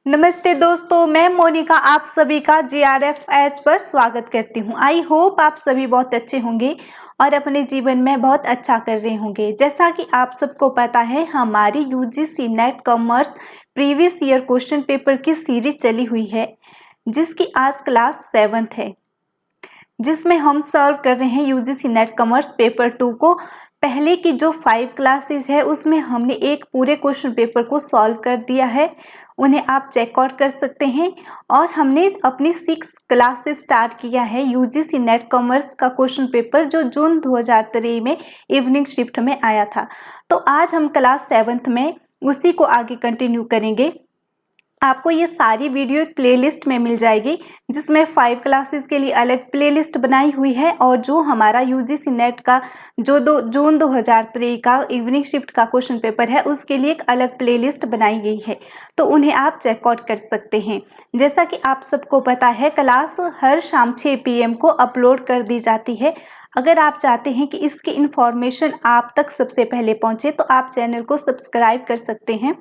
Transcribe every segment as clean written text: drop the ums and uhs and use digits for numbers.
नमस्ते दोस्तों, मैं मोनिका आप सभी का GRFH पर स्वागत करती हूँ। आई होप आप सभी बहुत अच्छे होंगे और अपने जीवन में बहुत अच्छा कर रहे होंगे। जैसा कि आप सबको पता है, हमारी UGC net commerce previous year question paper की सीरीज चली हुई है, जिसकी आज क्लास 7th है, जिसमें हम सर्व कर रहे हैं UGC नेट कॉमर्स पेपर 2 को। पहले की जो 5 क्लासेस है उसमें हमने एक पूरे क्वेश्चन पेपर को सॉल्व कर दिया है, उन्हें आप चेकआउट कर सकते हैं। और हमने अपनी 6 क्लास से स्टार्ट किया है UGC नेट कॉमर्स का क्वेश्चन पेपर, जो जून 2023 में इवनिंग शिफ्ट में आया था। तो आज हम क्लास 7th में उसी को आगे कंटिन्यू करेंगे। आपको ये सारी वीडियो एक प्लेलिस्ट में मिल जाएगी, जिसमें 5 क्लासेस के लिए अलग प्लेलिस्ट बनाई हुई है, और जो हमारा UGC नेट का जो जून 2023 का इवनिंग शिफ्ट का क्वेश्चन पेपर है उसके लिए एक अलग प्लेलिस्ट बनाई गई है, तो उन्हें आप चेकआउट कर सकते हैं। जैसा कि आप सबको पता है, क्लास हर शाम 6 PM को अपलोड कर दी जाती है। अगर आप चाहते हैं कि इसकी इन्फॉर्मेशन आप तक सबसे पहले पहुंचे तो आप चैनल को सब्सक्राइब कर सकते हैं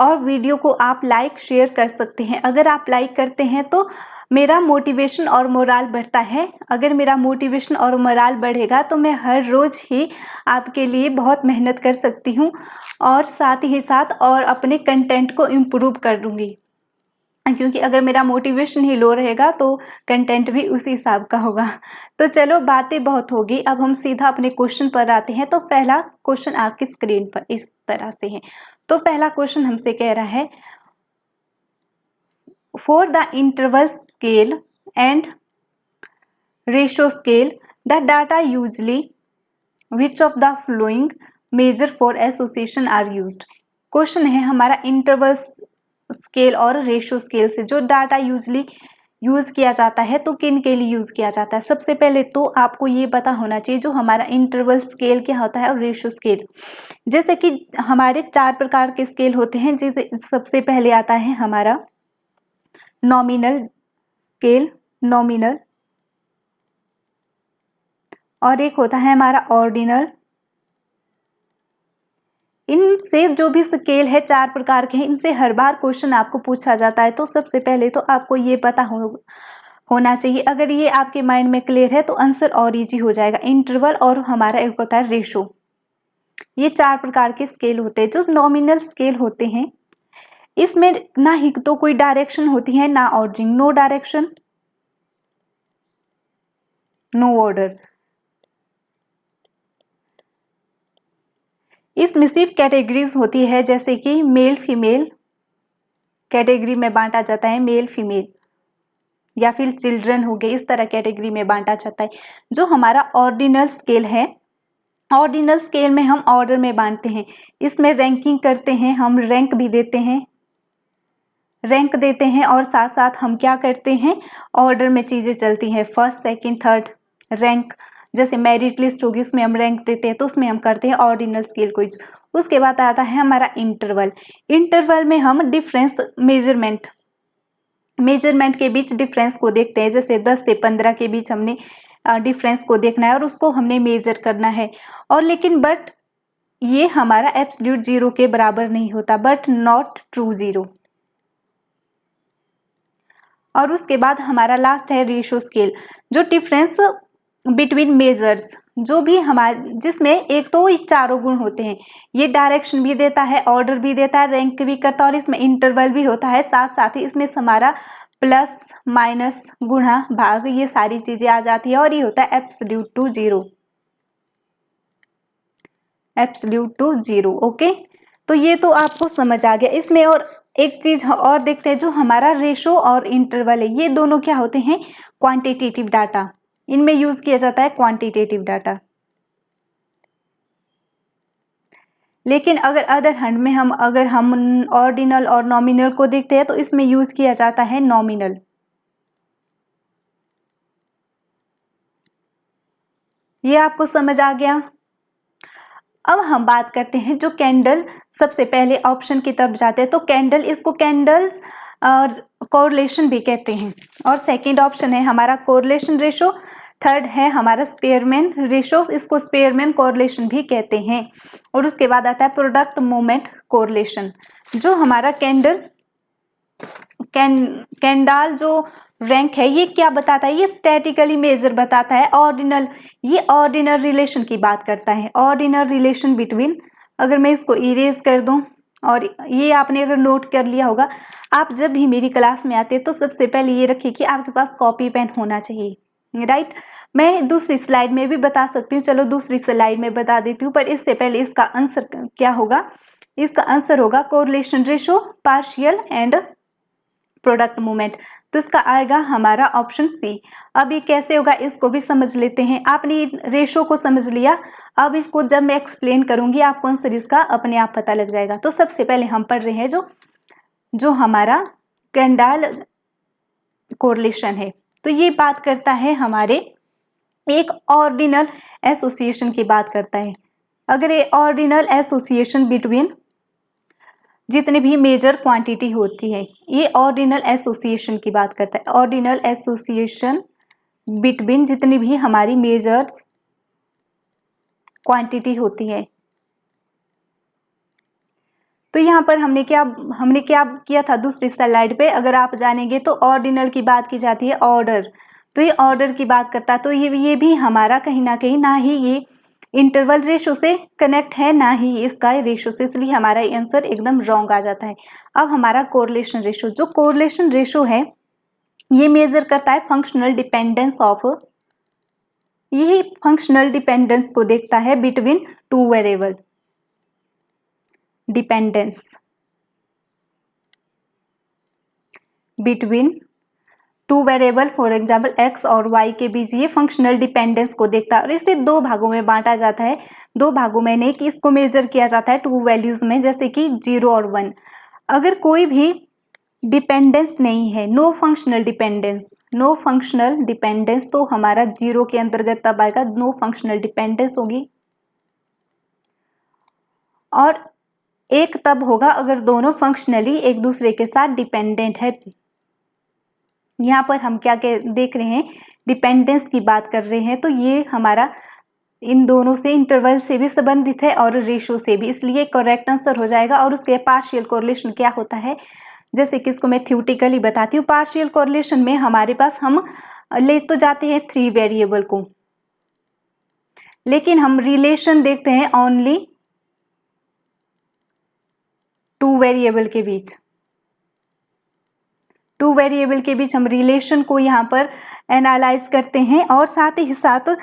और वीडियो को आप लाइक शेयर कर सकते हैं। अगर आप लाइक करते हैं तो मेरा मोटिवेशन और मोराल बढ़ता है। अगर मेरा मोटिवेशन और मोराल बढ़ेगा तो मैं हर रोज़ ही आपके लिए बहुत मेहनत कर सकती हूँ, और साथ ही साथ और अपने कंटेंट को इम्प्रूव कर लूँगी, क्योंकि अगर मेरा मोटिवेशन ही लो रहेगा तो कंटेंट भी उसी हिसाब का होगा। तो चलो, बातें बहुत होगी, अब हम सीधा अपने क्वेश्चन पर आते हैं। तो पहला क्वेश्चन आपकी स्क्रीन पर इस तरह से है। तो पहला क्वेश्चन हमसे कह रहा है, for the interval scale and ratio scale the data usually which of the following measure for association are used. Question है हमारा, इंटरवल स्केल और रेशियो स्केल से जो डाटा यूजली यूज किया जाता है तो किन के लिए यूज किया जाता है। सबसे पहले तो आपको ये पता होना चाहिए जो हमारा इंटरवल स्केल क्या होता है और रेशियो स्केल। जैसे कि हमारे 4 प्रकार के स्केल होते हैं, जिसे सबसे पहले आता है हमारा नॉमिनल स्केल, नॉमिनल, और एक होता है हमारा ऑर्डिनल। इनसे जो भी स्केल है 4 प्रकार के हैं, इनसे हर बार क्वेश्चन आपको पूछा जाता है। तो सबसे पहले तो आपको ये पता होना चाहिए। अगर ये आपके माइंड में क्लियर है तो आंसर और इजी हो जाएगा। इंटरवल और हमारा एक होता है रेशो, ये 4 प्रकार के स्केल होते हैं। जो नॉमिनल स्केल होते हैं इसमें ना ही तो कोई डायरेक्शन होती है ना ordering, no direction no order. इसमें सिर्फ कैटेगरीज होती है, जैसे कि मेल फीमेल कैटेगरी में बांटा जाता है, मेल फीमेल, या फिर चिल्ड्रन हो गए, इस तरह कैटेगरी में बांटा जाता है। जो हमारा ऑर्डिनल स्केल है, ऑर्डिनल स्केल में हम ऑर्डर में बांटते हैं। इसमें रैंकिंग करते हैं, हम रैंक भी देते हैं, रैंक देते हैं, और साथ साथ हम क्या करते हैं, ऑर्डर में चीजें चलती हैं, फर्स्ट सेकंड थर्ड रैंक। जैसे मेरिट लिस्ट होगी उसमें हम रैंक देते हैं, तो उसमें हम करते हैं ऑर्डिनल स्केल को। उसके बाद आता है हमारा इंटरवल। इंटरवल में हम डिफरेंस मेजरमेंट के बीच डिफरेंस को देखते हैं। जैसे 10 से 15 के बीच हमने डिफरेंस को देखना है और उसको हमने मेजर करना है। और लेकिन बट ये हमारा एब्सोल्यूट 0 के बराबर नहीं होता, बट नॉट ट्रू 0। और उसके बाद हमारा लास्ट है रेशियो स्केल, जो डिफरेंस बिटवीन मेजर्स, जो भी हमारे, जिसमें एक तो ये चारों गुण होते हैं, ये डायरेक्शन भी देता है, ऑर्डर भी देता है, रैंक भी करता है, और इसमें इंटरवल भी होता है। साथ साथ ही इसमें हमारा प्लस माइनस गुणा भाग, ये सारी चीजें आ जाती है, और ये होता है absolute to 0, absolute to 0। Okay, तो ये तो आपको समझ आ गया। इसमें और एक चीज और देखते हैं, जो हमारा रेशो और इंटरवल है, ये दोनों क्या होते हैं, क्वांटिटेटिव डाटा। इनमें यूज किया जाता है क्वांटिटेटिव डाटा। लेकिन अगर अदर हैंड में अगर हम ऑर्डिनल और नॉमिनल को देखते हैं तो इसमें यूज किया जाता है नॉमिनल। ये आपको समझ आ गया। अब हम बात करते हैं जो कैंडल, सबसे पहले ऑप्शन की तरफ जाते हैं तो कैंडल, इसको कैंडल्स और कोरिलेशन भी कहते हैं। और सेकंड ऑप्शन है हमारा कोरिलेशन रेशो, थर्ड है हमारा स्पेयरमैन रेशो, इसको स्पेयरमैन कोरिलेशन भी कहते हैं। और उसके बाद आता है प्रोडक्ट मोमेंट कोरिलेशन। जो हमारा कैंडल कैंडाल जो रैंक है ये क्या बताता है, ये स्टैटिकली मेजर बताता है। ऑर्डिनल, ये ऑर्डिनल रिलेशन की बात करता है, ऑर्डिनल रिलेशन बिटवीन। अगर मैं इसको इरेज कर दूं, और ये आपने अगर नोट कर लिया होगा, आप जब भी मेरी क्लास में आते हैं तो सबसे पहले ये रखिए कि आपके पास कॉपी पेन होना चाहिए, राइट। मैं दूसरी स्लाइड में भी बता सकती हूँ, चलो दूसरी स्लाइड में बता देती हूँ, पर इससे पहले इसका आंसर क्या होगा, इसका आंसर होगा correlation ratio, partial and product movement. तो इसका आएगा हमारा ऑप्शन सी। अब ये कैसे होगा इसको भी समझ लेते हैं। आपने रेशो को समझ लिया, अब इसको जब मैं एक्सप्लेन करूंगी आपको आंसर इसका अपने आप पता लग जाएगा। तो सबसे पहले हम पढ़ रहे हैं जो हमारा कैंडाल कोरिलेशन है। तो ये बात करता है हमारे एक ऑर्डिनल एसोसिएशन की बात करता है। अगर ये ऑर्डिनल एसोसिएशन बिटवीन जितने भी मेजर क्वांटिटी होती है, ये ऑर्डिनल एसोसिएशन की बात करता है। ऑर्डिनल एसोसिएशन बिटवीन जितनी भी हमारी मेजर क्वांटिटी होती है। तो यहाँ पर हमने क्या किया था दूसरी स्लाइड पे, अगर आप जानेंगे तो ऑर्डिनल की बात की जाती है, ऑर्डर। तो ये ऑर्डर की बात करता है। तो ये भी हमारा कहीं ना कहीं, ना ही ये इंटरवल रेशो से कनेक्ट है, ना ही इसका रेशो से, इसलिए हमारा आंसर एकदम रॉन्ग आ जाता है। अब हमारा कोरिलेशन रेशो, जो कोरिलेशन रेशो है ये मेजर करता है फंक्शनल डिपेंडेंस ऑफ, यही फंक्शनल डिपेंडेंस को देखता है between two variable, dependence between two variable, for example x और वाई के बीच, ये फंक्शनल डिपेंडेंस को देखता है। और इसे दो भागों में बांटा जाता है, दो भागों में नहीं कि इसको मेजर किया जाता है टू वैल्यूज में, जैसे कि 0 और 1। अगर कोई भी डिपेंडेंस नहीं है, no functional dependence, no functional dependence, तो हमारा 0 के अंतर्गत तब आएगा, नो फंक्शनल डिपेंडेंस होगी। और एक तब होगा अगर दोनों फंक्शनली एक दूसरे के साथ डिपेंडेंट है। यहाँ पर हम क्या देख रहे हैं, डिपेंडेंस की बात कर रहे हैं। तो ये हमारा इन दोनों से, इंटरवल से भी संबंधित है और रेशो से भी, इसलिए करेक्ट आंसर हो जाएगा। और उसके पार्शियल कोरिलेशन क्या होता है, जैसे कि इसको मैं थ्योरेटिकली बताती हूँ। पार्शियल कोरिलेशन में हमारे पास हम ले तो जाते हैं 3 वेरिएबल को, लेकिन हम रिलेशन देखते हैं ओनली 2 वेरिएबल के बीच। 2 वेरिएबल के बीच हम रिलेशन को यहाँ पर एनालाइज करते हैं, और साथ ही साथ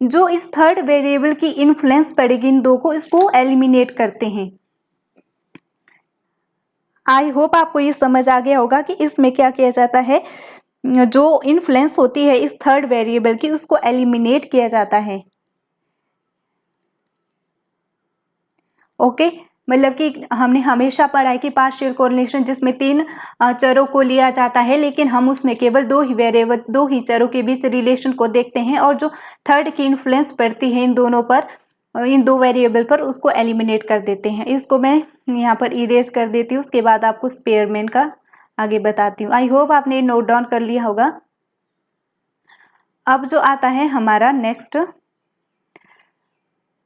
जो इस थर्ड वेरिएबल की इन्फ्लुएंस पड़ेगी इन दो को, इसको एलिमिनेट करते हैं। आई होप आपको ये समझ आ गया होगा कि इसमें क्या किया जाता है, जो इन्फ्लुएंस होती है इस थर्ड वेरिएबल की उसको एलिमिनेट किया जाता है। ओके, मतलब कि हमने हमेशा पढ़ा है कि पार्शियल कोरिलेशन जिसमें 3 चरों को लिया जाता है, लेकिन हम उसमें केवल 2 ही वेरिएबल, 2 ही चरों के बीच रिलेशन को देखते हैं, और जो थर्ड की इन्फ्लुएंस पड़ती है इन दोनों पर, इन 2 वेरिएबल पर, उसको एलिमिनेट कर देते हैं। इसको मैं यहाँ पर इरेज कर देती हूँ, उसके बाद आपको स्पेयरमैन का आगे बताती हूँ। आई होप आपने नोट डाउन कर लिया होगा। अब जो आता है हमारा next,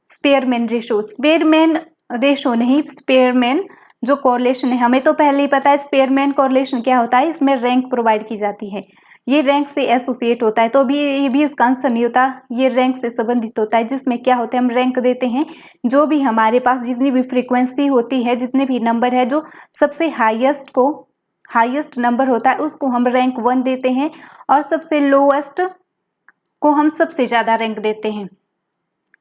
Spearman ratio. Spearman ratio नहीं, स्पेयरमैन जो कोरिलेशन है, हमें तो पहले ही पता है स्पेयरमैन कोरिलेशन क्या होता है। इसमें रैंक प्रोवाइड की जाती है, ये रैंक से एसोसिएट होता है। तो भी ये भी इसका आंसर नहीं होता, ये रैंक से संबंधित होता है, जिसमें क्या होता है, हम रैंक देते हैं जो भी हमारे पास जितनी भी फ्रीक्वेंसी होती है, जितने भी नंबर है, जो सबसे हाईएस्ट नंबर होता है उसको हम रैंक 1 देते हैं, और सबसे लोएस्ट को हम सबसे ज्यादा रैंक देते हैं।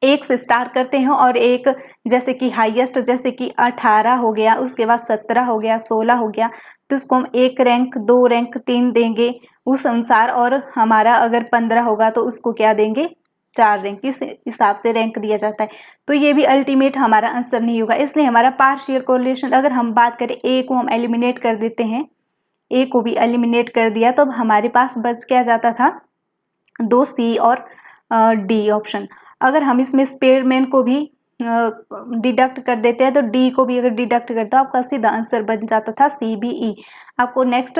1 से स्टार्ट करते हैं, और एक जैसे कि हाईएस्ट, जैसे कि 18 हो गया, उसके बाद 17 हो गया, 16 हो गया, तो उसको हम 1 रैंक, 2 रैंक, 3 देंगे उस अनुसार। और हमारा अगर 15 होगा तो उसको क्या देंगे, 4 रैंक, इस हिसाब से रैंक दिया जाता है। तो ये भी अल्टीमेट हमारा आंसर नहीं होगा, इसलिए हमारा पार्शियल कोरिलेशन, अगर हम बात करें ए को हम एलिमिनेट कर देते हैं, ए को भी एलिमिनेट कर दिया, तो अब हमारे पास बच क्या जाता था, 2 सी और डी ऑप्शन। अगर हम इसमें स्पेयरमैन को भी डिडक्ट कर देते हैं, तो डी को भी अगर डिडक्ट करते हो आपका सीधा आंसर बन जाता था सी बी ई। आपको नेक्स्ट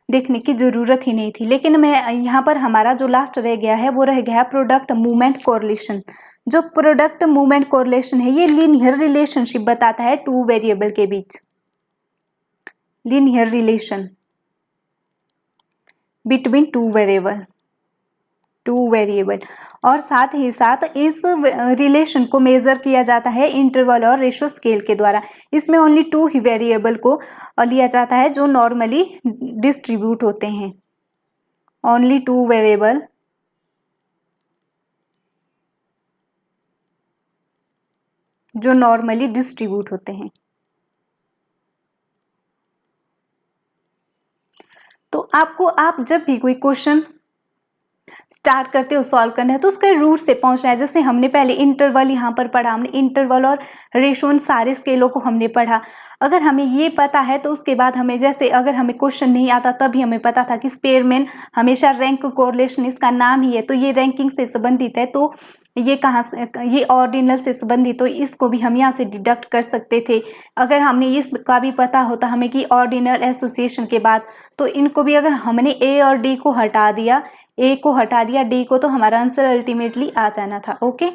देखने की जरूरत ही नहीं थी। लेकिन मैं यहाँ पर हमारा जो लास्ट रह गया है वो रह गया है प्रोडक्ट मूवमेंट कोरिलेशन। जो प्रोडक्ट मूवमेंट कोरिलेशन है ये लीनियर रिलेशनशिप बताता है 2 वेरिएबल के बीच, linear relation. Between two variable. और साथ ही साथ इस रिलेशन को मेजर किया जाता है इंटरवल और रेशो स्केल के द्वारा। इसमें ओनली 2 ही वेरिएबल को लिया जाता है जो नॉर्मली डिस्ट्रीब्यूट होते हैं। ओनली 2 वेरिएबल जो नॉर्मली डिस्ट्रीब्यूट होते हैं। तो आप जब भी कोई क्वेश्चन स्टार्ट करते हो सॉल्व करना है तो उसके रूट से पहुंचना है। जैसे हमने पहले इंटरवल यहाँ पर पढ़ा, हमने इंटरवल और रेशो उन सारे स्केलों को हमने पढ़ा। अगर हमें ये पता है तो उसके बाद हमें, जैसे अगर हमें क्वेश्चन नहीं आता तभी हमें पता था कि स्पेयरमैन हमेशा रैंक कोरिलेशन इसका नाम ही है, तो ये रैंकिंग से संबंधित है, तो ये कहाँ से, ये ऑर्डिनल से संबंधित, तो इसको भी हम यहाँ से डिडक्ट कर सकते थे। अगर हमने इसका भी पता होता हमें कि ऑर्डिनल एसोसिएशन के बाद, तो इनको भी अगर हमने ए और डी को हटा दिया, ए को हटा दिया डी को, तो हमारा आंसर अल्टीमेटली आ जाना था। ओके,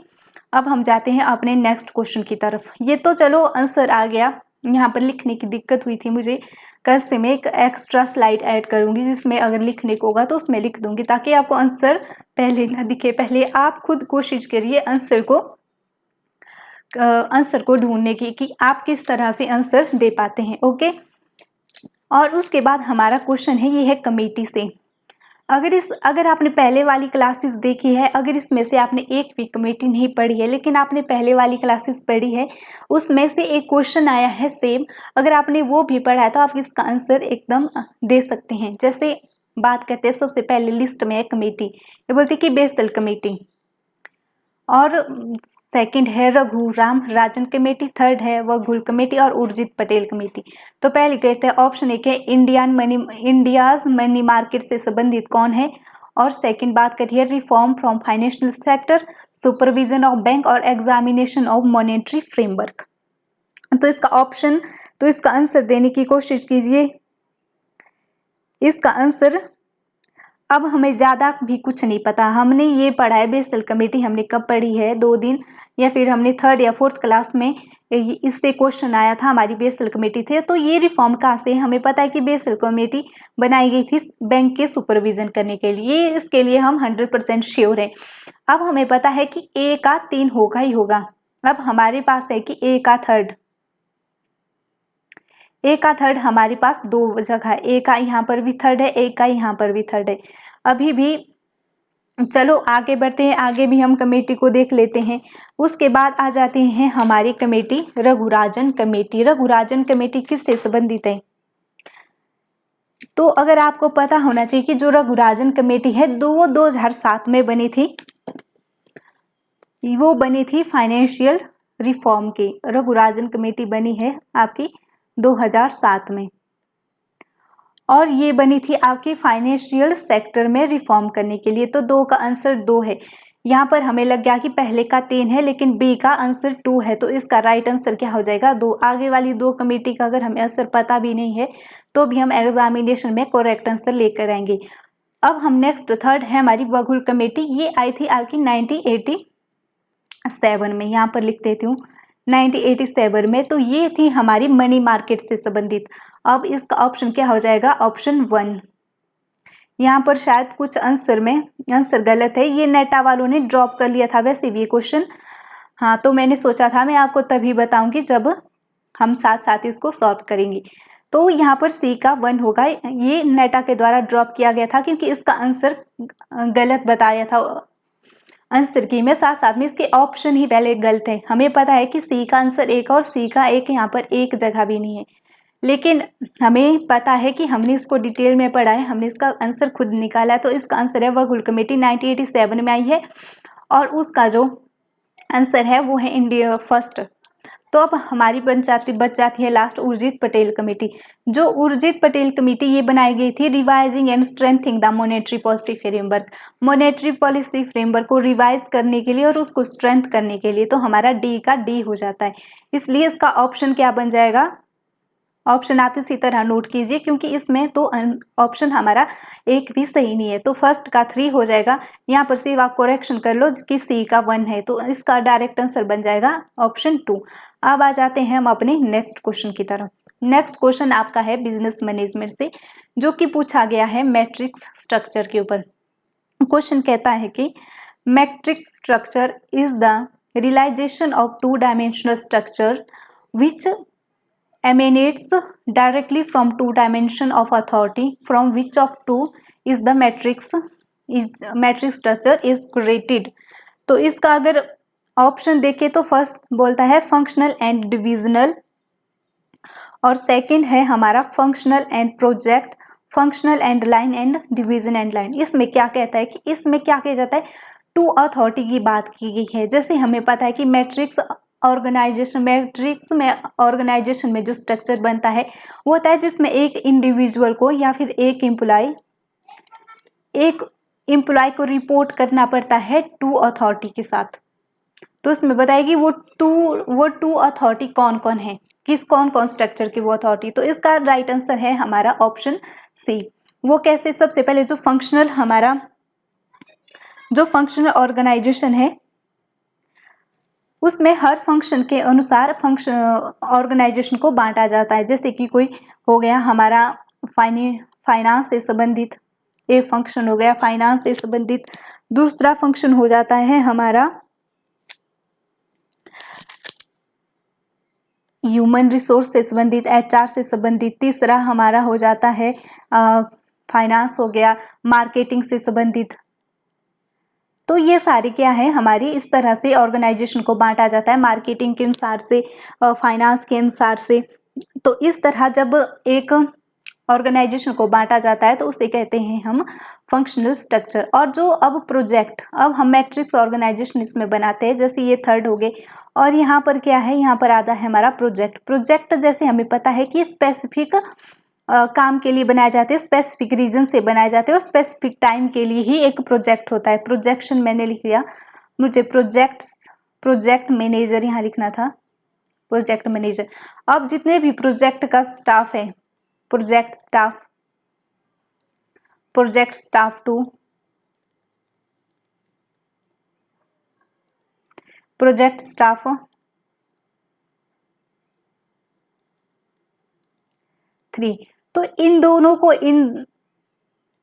अब हम जाते हैं अपने नेक्स्ट क्वेश्चन की तरफ। ये तो चलो आंसर आ गया। यहाँ पर लिखने की दिक्कत हुई थी मुझे, कल से मैं एक एक्स्ट्रा स्लाइड ऐड करूंगी जिसमें अगर लिखने को होगा तो उसमें लिख दूंगी ताकि आपको आंसर पहले ना दिखे। पहले आप खुद कोशिश करिए आंसर को ढूंढने की कि आप किस तरह से आंसर दे पाते हैं। ओके, और उसके बाद हमारा क्वेश्चन है, ये है कमेटी से। अगर आपने पहले वाली क्लासेस देखी है, अगर इसमें से आपने एक भी कमेटी नहीं पढ़ी है लेकिन आपने पहले वाली क्लासेस पढ़ी है, उसमें से एक क्वेश्चन आया है सेम, अगर आपने वो भी पढ़ा है तो आप इसका आंसर एकदम दे सकते हैं। जैसे बात करते हैं, सबसे पहले लिस्ट में है कमेटी, ये बोलती है कि बेसल कमेटी, और सेकंड है रघुराम राजन कमेटी, थर्ड है वघुल कमेटी और उर्जित पटेल कमेटी। तो पहले कहते हैं ऑप्शन एक है इंडियाज मनी मार्केट से संबंधित कौन है, और सेकंड बात करिए reform from financial sector, supervision of bank और एग्जामिनेशन ऑफ मॉनेटरी फ्रेमवर्क। तो इसका आंसर देने की कोशिश कीजिए। इसका आंसर, अब हमें ज़्यादा भी कुछ नहीं पता, हमने ये पढ़ा है बेसल कमेटी, हमने कब पढ़ी है, 2 दिन, या फिर हमने 3rd या 4th क्लास में इससे क्वेश्चन आया था, हमारी बेसल कमेटी थे। तो ये रिफॉर्म कहाँ से, हमें पता है कि बेसल कमेटी बनाई गई थी बैंक के सुपरविजन करने के लिए, इसके लिए हम 100% श्योर हैं। अब हमें पता है कि ए का 3 होगा ही होगा। अब हमारे पास है कि ए का थर्ड हमारे पास 2 जगह है, ए का यहाँ पर भी थर्ड है, ए का यहाँ पर भी थर्ड है। अभी भी चलो आगे बढ़ते हैं, आगे भी हम कमेटी को देख लेते हैं। उसके बाद आ जाते हैं हमारी committee Raghurajan committee. Raghurajan committee किससे संबंधित है, तो अगर आपको पता होना चाहिए कि जो रघुराजन कमेटी है वो 2007 में बनी थी, वो बनी थी फाइनेंशियल रिफॉर्म की। रघुराजन कमेटी बनी है आपकी 2007 में, और ये बनी थी आपकी फाइनेंशियल सेक्टर में रिफॉर्म करने के लिए। तो 2 का आंसर 2 है। यहाँ पर हमें लग गया कि पहले का 3 है लेकिन बी का आंसर 2 है, तो इसका राइट आंसर क्या हो जाएगा 2। आगे वाली 2 कमेटी का अगर हमें आंसर पता भी नहीं है तो भी हम एग्जामिनेशन में करेक्ट आंसर लेकर आएंगे। अब हम नेक्स्ट थर्ड है हमारी वघुल कमेटी, ये आई थी आपकी 1987 में, यहाँ पर लिख देती हूँ 1987 में। तो ये थी हमारी मनी मार्केट से संबंधित। अब इसका ऑप्शन क्या हो जाएगा, ऑप्शन 1। यहाँ पर शायद कुछ आंसर में आंसर गलत है, ये नेटा वालों ने ड्रॉप कर लिया था वैसे भी ये क्वेश्चन। हाँ, तो मैंने सोचा था मैं आपको तभी बताऊंगी जब हम साथ साथ इसको सॉल्व करेंगे। तो यहाँ पर सी का 1 होगा, ये नेटा के द्वारा ड्रॉप किया गया था क्योंकि इसका आंसर गलत बताया था आंसर की में, साथ साथ में इसके ऑप्शन ही पहले गलत है। हमें पता है कि सी का आंसर 1 और सी का 1 यहाँ पर एक जगह भी नहीं है, लेकिन हमें पता है कि हमने इसको डिटेल में पढ़ा है, हमने इसका आंसर खुद निकाला है। तो इसका आंसर है वघुल कमेटी 1987 में आई है, और उसका जो आंसर है वो है इंडिया फर्स्ट। तो अब हमारी बच जाती है लास्ट उर्जित पटेल कमेटी। जो उर्जित पटेल कमेटी ये बनाई गई थी revising and strengthening the monetary policy framework, monetary policy framework को रिवाइज करने के लिए और उसको स्ट्रेंथ करने के लिए। तो हमारा डी का डी हो जाता है, इसलिए इसका ऑप्शन क्या बन जाएगा, ऑप्शन आप इसी तरह नोट कीजिए क्योंकि इसमें तो ऑप्शन हमारा एक भी सही नहीं है। तो फर्स्ट का 3 हो जाएगा, यहाँ पर सिर्फ आप करेक्शन कर लो कि सी का 1 है, तो इसका डायरेक्ट आंसर बन जाएगा ऑप्शन 2। अब आ जाते हैं हम अपने नेक्स्ट क्वेश्चन की तरफ। नेक्स्ट क्वेश्चन आपका है बिजनेस मैनेजमेंट से, जो कि पूछा गया है मैट्रिक्स स्ट्रक्चर के ऊपर। क्वेश्चन कहता है कि matrix structure is the realisation of two dimensional structure which emanates directly from two dimension of authority from which of two is the matrix structure is created। तो इसका अगर ऑप्शन देखें तो फर्स्ट बोलता है फंक्शनल एंड डिविजनल, और second है हमारा functional and project, functional and line and division and line. इसमें क्या कहता है कि इसमें क्या किया जाता है, टू अथॉरिटी की बात की गई है। जैसे हमें पता है कि मैट्रिक्स ऑर्गेनाइजेशन में जो स्ट्रक्चर बनता है वो होता है जिसमें एक इंडिविजुअल को या फिर एक एम्प्लॉय को रिपोर्ट करना पड़ता है टू अथॉरिटी के साथ। तो इसमें बताएगी वो टू अथॉरिटी कौन कौन है, कौन कौन स्ट्रक्चर की वो अथॉरिटी। तो इसका राइट आंसर है हमारा ऑप्शन सी। वो कैसे, सबसे पहले जो फंक्शनल ऑर्गेनाइजेशन है उसमें हर फंक्शन के अनुसार ऑर्गेनाइजेशन को बांटा जाता है। जैसे कि कोई हो गया हमारा फाइनेंस से संबंधित, एक फंक्शन हो गया फाइनेंस से संबंधित, दूसरा फंक्शन हो जाता है हमारा ह्यूमन रिसोर्स से संबंधित, HR से संबंधित, तीसरा हमारा हो जाता है फाइनेंस हो गया मार्केटिंग से संबंधित। तो ये सारी क्या है हमारी, इस तरह से ऑर्गेनाइजेशन को बांटा जाता है, मार्केटिंग के अनुसार से, फाइनेंस के अनुसार से। तो इस तरह जब एक ऑर्गेनाइजेशन को बांटा जाता है तो उसे कहते हैं हम फंक्शनल स्ट्रक्चर। और जो अब हम मैट्रिक्स ऑर्गेनाइजेशन इसमें बनाते हैं, जैसे ये थर्ड हो गए, और यहाँ पर क्या है, यहाँ पर आता है हमारा प्रोजेक्ट। जैसे हमें पता है कि स्पेसिफिक काम के लिए बनाए जाते हैं, स्पेसिफिक रीजन से बनाए जाते हैं और स्पेसिफिक टाइम के लिए ही एक प्रोजेक्ट होता है। प्रोजेक्शन मैंने लिख दिया, मुझे प्रोजेक्ट मैनेजर यहाँ लिखना था, प्रोजेक्ट मैनेजर। अब जितने भी प्रोजेक्ट का स्टाफ है, प्रोजेक्ट स्टाफ 2, प्रोजेक्ट स्टाफ 3। तो इन दोनों को इन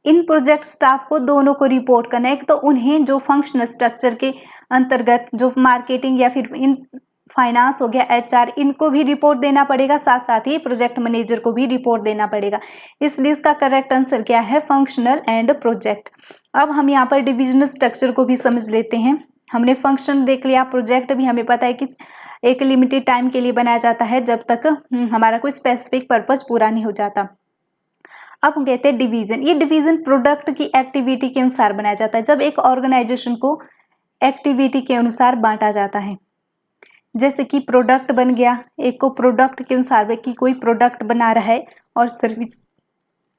प्रोजेक्ट स्टाफ को दोनों को रिपोर्ट करना है। एक तो उन्हें जो फंक्शनल स्ट्रक्चर के अंतर्गत जो मार्केटिंग या फिर इन फाइनेंस हो गया, HR, इनको भी रिपोर्ट देना पड़ेगा, साथ साथ ही प्रोजेक्ट मैनेजर को भी रिपोर्ट देना पड़ेगा। इसलिए इसका करेक्ट आंसर क्या है, फंक्शनल एंड प्रोजेक्ट। अब हम यहाँ पर डिविजनल स्ट्रक्चर को भी समझ लेते हैं। हमने फंक्शन देख लिया, प्रोजेक्ट भी हमें पता है कि एक लिमिटेड टाइम के लिए बनाया जाता है जब तक हमारा कोई स्पेसिफिक पर्पस पूरा नहीं हो जाता। अब हम कहते हैं डिवीजन। ये डिवीजन प्रोडक्ट की एक्टिविटी के अनुसार बनाया जाता है, जब एक ऑर्गेनाइजेशन को एक्टिविटी के अनुसार बांटा जाता है। जैसे कि प्रोडक्ट बन गया, एक को प्रोडक्ट के अनुसार कि कोई प्रोडक्ट बना रहा है, और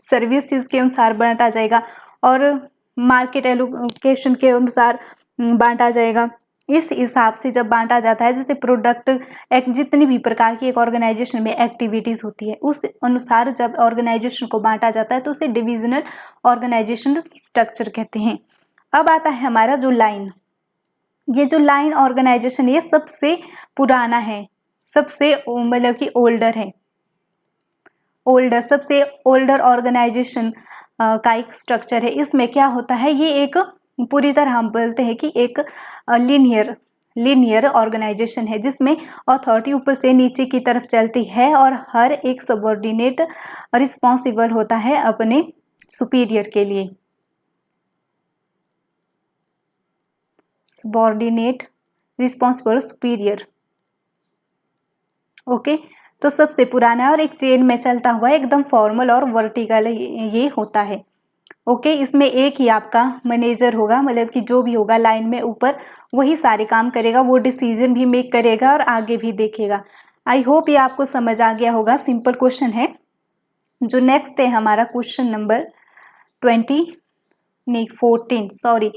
सर्विसेज के अनुसार बांटा जाएगा, और मार्केट एलोकेशन के अनुसार बांटा जाएगा। इस हिसाब से जब बांटा जाता है, जैसे प्रोडक्ट जितनी भी प्रकार की एक ऑर्गेनाइजेशन में एक्टिविटीज होती है उस अनुसार जब ऑर्गेनाइजेशन को बांटा जाता है तो उसे डिविजनल ऑर्गेनाइजेशन स्ट्रक्चर कहते हैं। अब आता है हमारा जो लाइन। ये जो लाइन ऑर्गेनाइजेशन ये सबसे पुराना है, सबसे मतलब कि सबसे ओल्डर ऑर्गेनाइजेशन का एक स्ट्रक्चर है। इसमें क्या होता है, ये एक पूरी तरह हम बोलते हैं कि एक लीनियर ऑर्गेनाइजेशन है, जिसमें अथॉरिटी ऊपर से नीचे की तरफ चलती है और हर एक सबऑर्डिनेट रिस्पॉन्सिबल होता है अपने सुपीरियर के लिए। Subordinate responsible superior, okay. तो सबसे पुराना और एक चेन में चलता हुआ एकदम फॉर्मल और वर्टिकल ये होता है, ओके। इसमें एक ही आपका मैनेजर होगा, मतलब कि जो भी होगा लाइन में ऊपर वही सारे काम करेगा, वो डिसीजन भी मेक करेगा और आगे भी देखेगा। आई होप ये आपको समझ आ गया होगा। सिंपल क्वेश्चन है। जो नेक्स्ट है हमारा क्वेश्चन नंबर 14 सॉरी,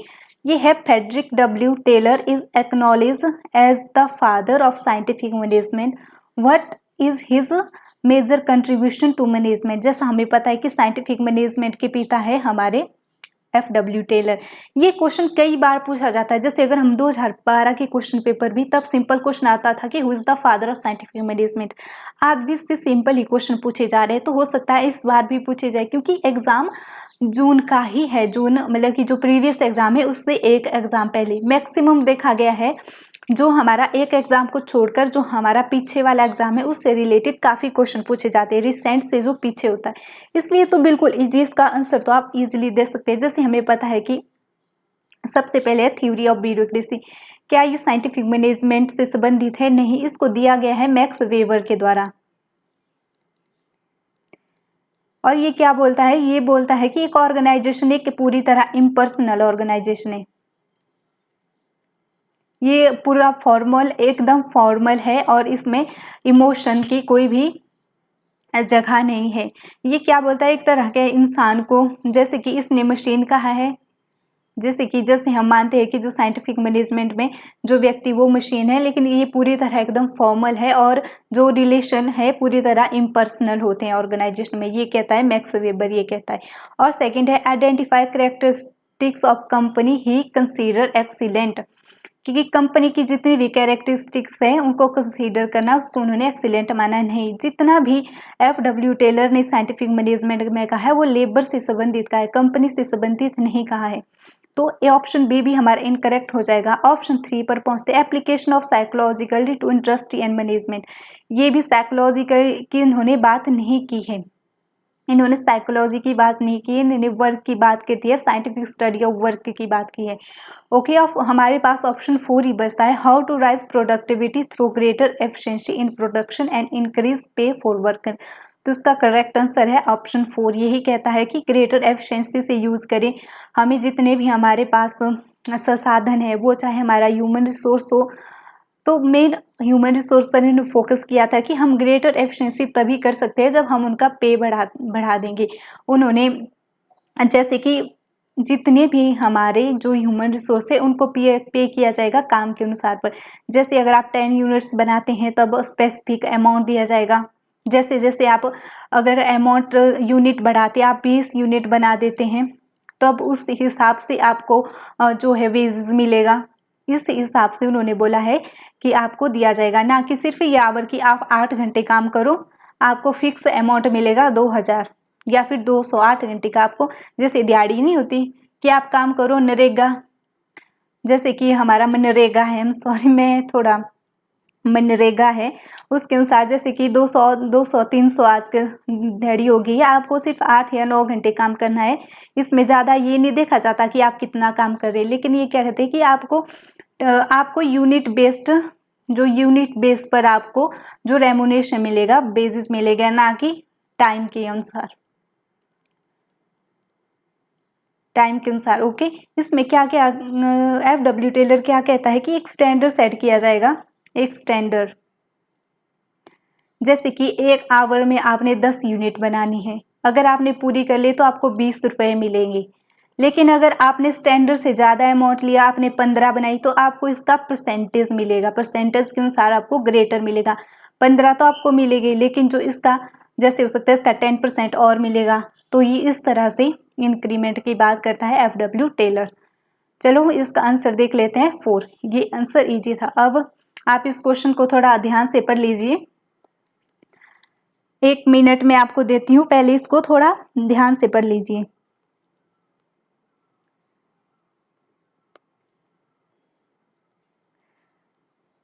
ये है Frederick W. Taylor is acknowledge as the father of scientific management, what is his major contribution to management. जैसा हमें पता है कि साइंटिफिक मैनेजमेंट के पिता है हमारे FW टेलर। ये क्वेश्चन कई बार पूछा जाता है। जैसे अगर हम 2012 के क्वेश्चन पेपर भी, तब सिंपल क्वेश्चन आता था कि who is the father of scientific management. आज भी इससे सिंपल ही क्वेश्चन पूछे जा रहे हैं, तो हो सकता है इस बार भी पूछे जाए, क्योंकि एग्जाम जून का ही है। जून मतलब कि जो प्रीवियस एग्जाम है उससे एक एग्जाम पहले मैक्सिमम देखा गया है। जो हमारा एक एग्जाम को छोड़कर जो हमारा पीछे वाला एग्जाम है उससे रिलेटेड काफी क्वेश्चन पूछे जाते हैं, रिसेंट से जो पीछे होता है। इसलिए तो बिल्कुल इजी, इसका आंसर तो आप इजीली दे सकते हैं। जैसे हमें पता है कि सबसे पहले थ्योरी ऑफ ब्यूरोक्रेसी, क्या ये साइंटिफिक मैनेजमेंट से संबंधित है? नहीं, इसको दिया गया है मैक्स वेबर के द्वारा। और ये क्या बोलता है? ये बोलता है कि एक ऑर्गेनाइजेशन एक पूरी तरह इम्पर्सनल ऑर्गेनाइजेशन है। ये पूरा फॉर्मल, एकदम फॉर्मल है और इसमें इमोशन की कोई भी जगह नहीं है। ये क्या बोलता है? एक तरह के इंसान को, जैसे कि इसने मशीन कहा है, जैसे हम मानते हैं कि जो साइंटिफिक मैनेजमेंट में जो व्यक्ति वो मशीन है, लेकिन ये पूरी तरह एकदम फॉर्मल है और जो रिलेशन है पूरी तरह इम्पर्सनल होते हैं ऑर्गेनाइजेशन में। ये कहता है मैक्स वेबर, ये कहता है। और सेकंड है identify characteristics of company he consider excellent, क्योंकि कंपनी की जितनी भी कैरेक्टरिस्टिक्स हैं उनको कंसीडर करना, उसको उन्होंने एक्सीलेंट माना नहीं। जितना भी FW टेलर ने साइंटिफिक मैनेजमेंट में कहा है वो लेबर से संबंधित कहा है, कंपनी से संबंधित नहीं कहा है। तो ये ऑप्शन बी भी हमारा इनकरेक्ट हो जाएगा। ऑप्शन 3 पर पहुंचते, application of psychologically to industry and management. ये भी साइकोलॉजिकल की इन्होंने बात नहीं की है, इन्होंने साइकोलॉजी की बात नहीं की, इन्होंने वर्क की बात की है, साइंटिफिक स्टडी ऑफ वर्क की बात की है। ओके, ऑफ हमारे पास ऑप्शन 4 ही बचता है, how to raise productivity through greater efficiency in production and increase pay for worker. तो इसका करेक्ट आंसर है ऑप्शन 4। यही कहता है कि ग्रेटर एफिशिएंसी से यूज करें, हमें जितने भी हमारे पास संसाधन है, वो चाहे हमारा ह्यूमन रिसोर्स हो, तो मेन ह्यूमन रिसोर्स पर इन्होंने फोकस किया था कि हम ग्रेटर एफिशिएंसी तभी कर सकते हैं जब हम उनका पे बढ़ा देंगे। उन्होंने जैसे कि जितने भी हमारे जो ह्यूमन रिसोर्स है उनको पे किया जाएगा काम के अनुसार पर। जैसे अगर आप 10 यूनिट्स बनाते हैं तब स्पेसिफिक अमाउंट दिया जाएगा। जैसे जैसे आप अगर अमाउंट यूनिट बढ़ाते, आप 20 यूनिट बना देते हैं, तब उस हिसाब से आपको जो है वेजेस मिलेगा। इस हिसाब से उन्होंने बोला है कि आपको दिया जाएगा, ना कि सिर्फ ये आवर कि आप 8 घंटे काम करो आपको फिक्स अमाउंट मिलेगा 2000 या फिर 208 घंटे का आपको, जैसे दिहाड़ी नहीं होती कि आप काम करो नरेगा, जैसे कि हमारा मनरेगा है, मैं थोड़ा मनरेगा है, उसके अनुसार जैसे कि 200 300 आज के दिहाड़ी हो गई है, आपको सिर्फ 8 या 9 घंटे काम करना है। इसमें ज़्यादा ये नहीं देखा जाता कि आप कितना काम कर रहे हैं, लेकिन ये क्या कहते हैं कि आपको यूनिट बेस्ड, जो यूनिट बेस पर आपको जो रेमुनेशन मिलेगा, बेसिस मिलेगा, ना कि टाइम के अनुसार, टाइम के अनुसार। ओके, इसमें क्या क्या FW टेलर क्या कहता है कि एक स्टैंडर्ड सेट किया जाएगा, एक स्टैंडर्ड, जैसे कि 1 आवर में आपने 10 यूनिट बनानी है, अगर आपने पूरी कर ली तो आपको 20 रुपये मिलेंगे। लेकिन अगर आपने स्टैंडर्ड से ज़्यादा अमाउंट लिया, आपने 15 बनाई, तो आपको इसका परसेंटेज मिलेगा, परसेंटेज के अनुसार आपको ग्रेटर मिलेगा। 15 तो आपको मिलेगी, लेकिन जो इसका जैसे हो सकता है इसका 10% और मिलेगा। तो ये इस तरह से इंक्रीमेंट की बात करता है FW टेलर। चलो इसका आंसर देख लेते हैं 4। ये आंसर इजी था। अब आप इस क्वेश्चन को थोड़ा ध्यान से पढ़ लीजिए, 1 मिनट में आपको देती हूँ, पहले इसको थोड़ा ध्यान से पढ़ लीजिए।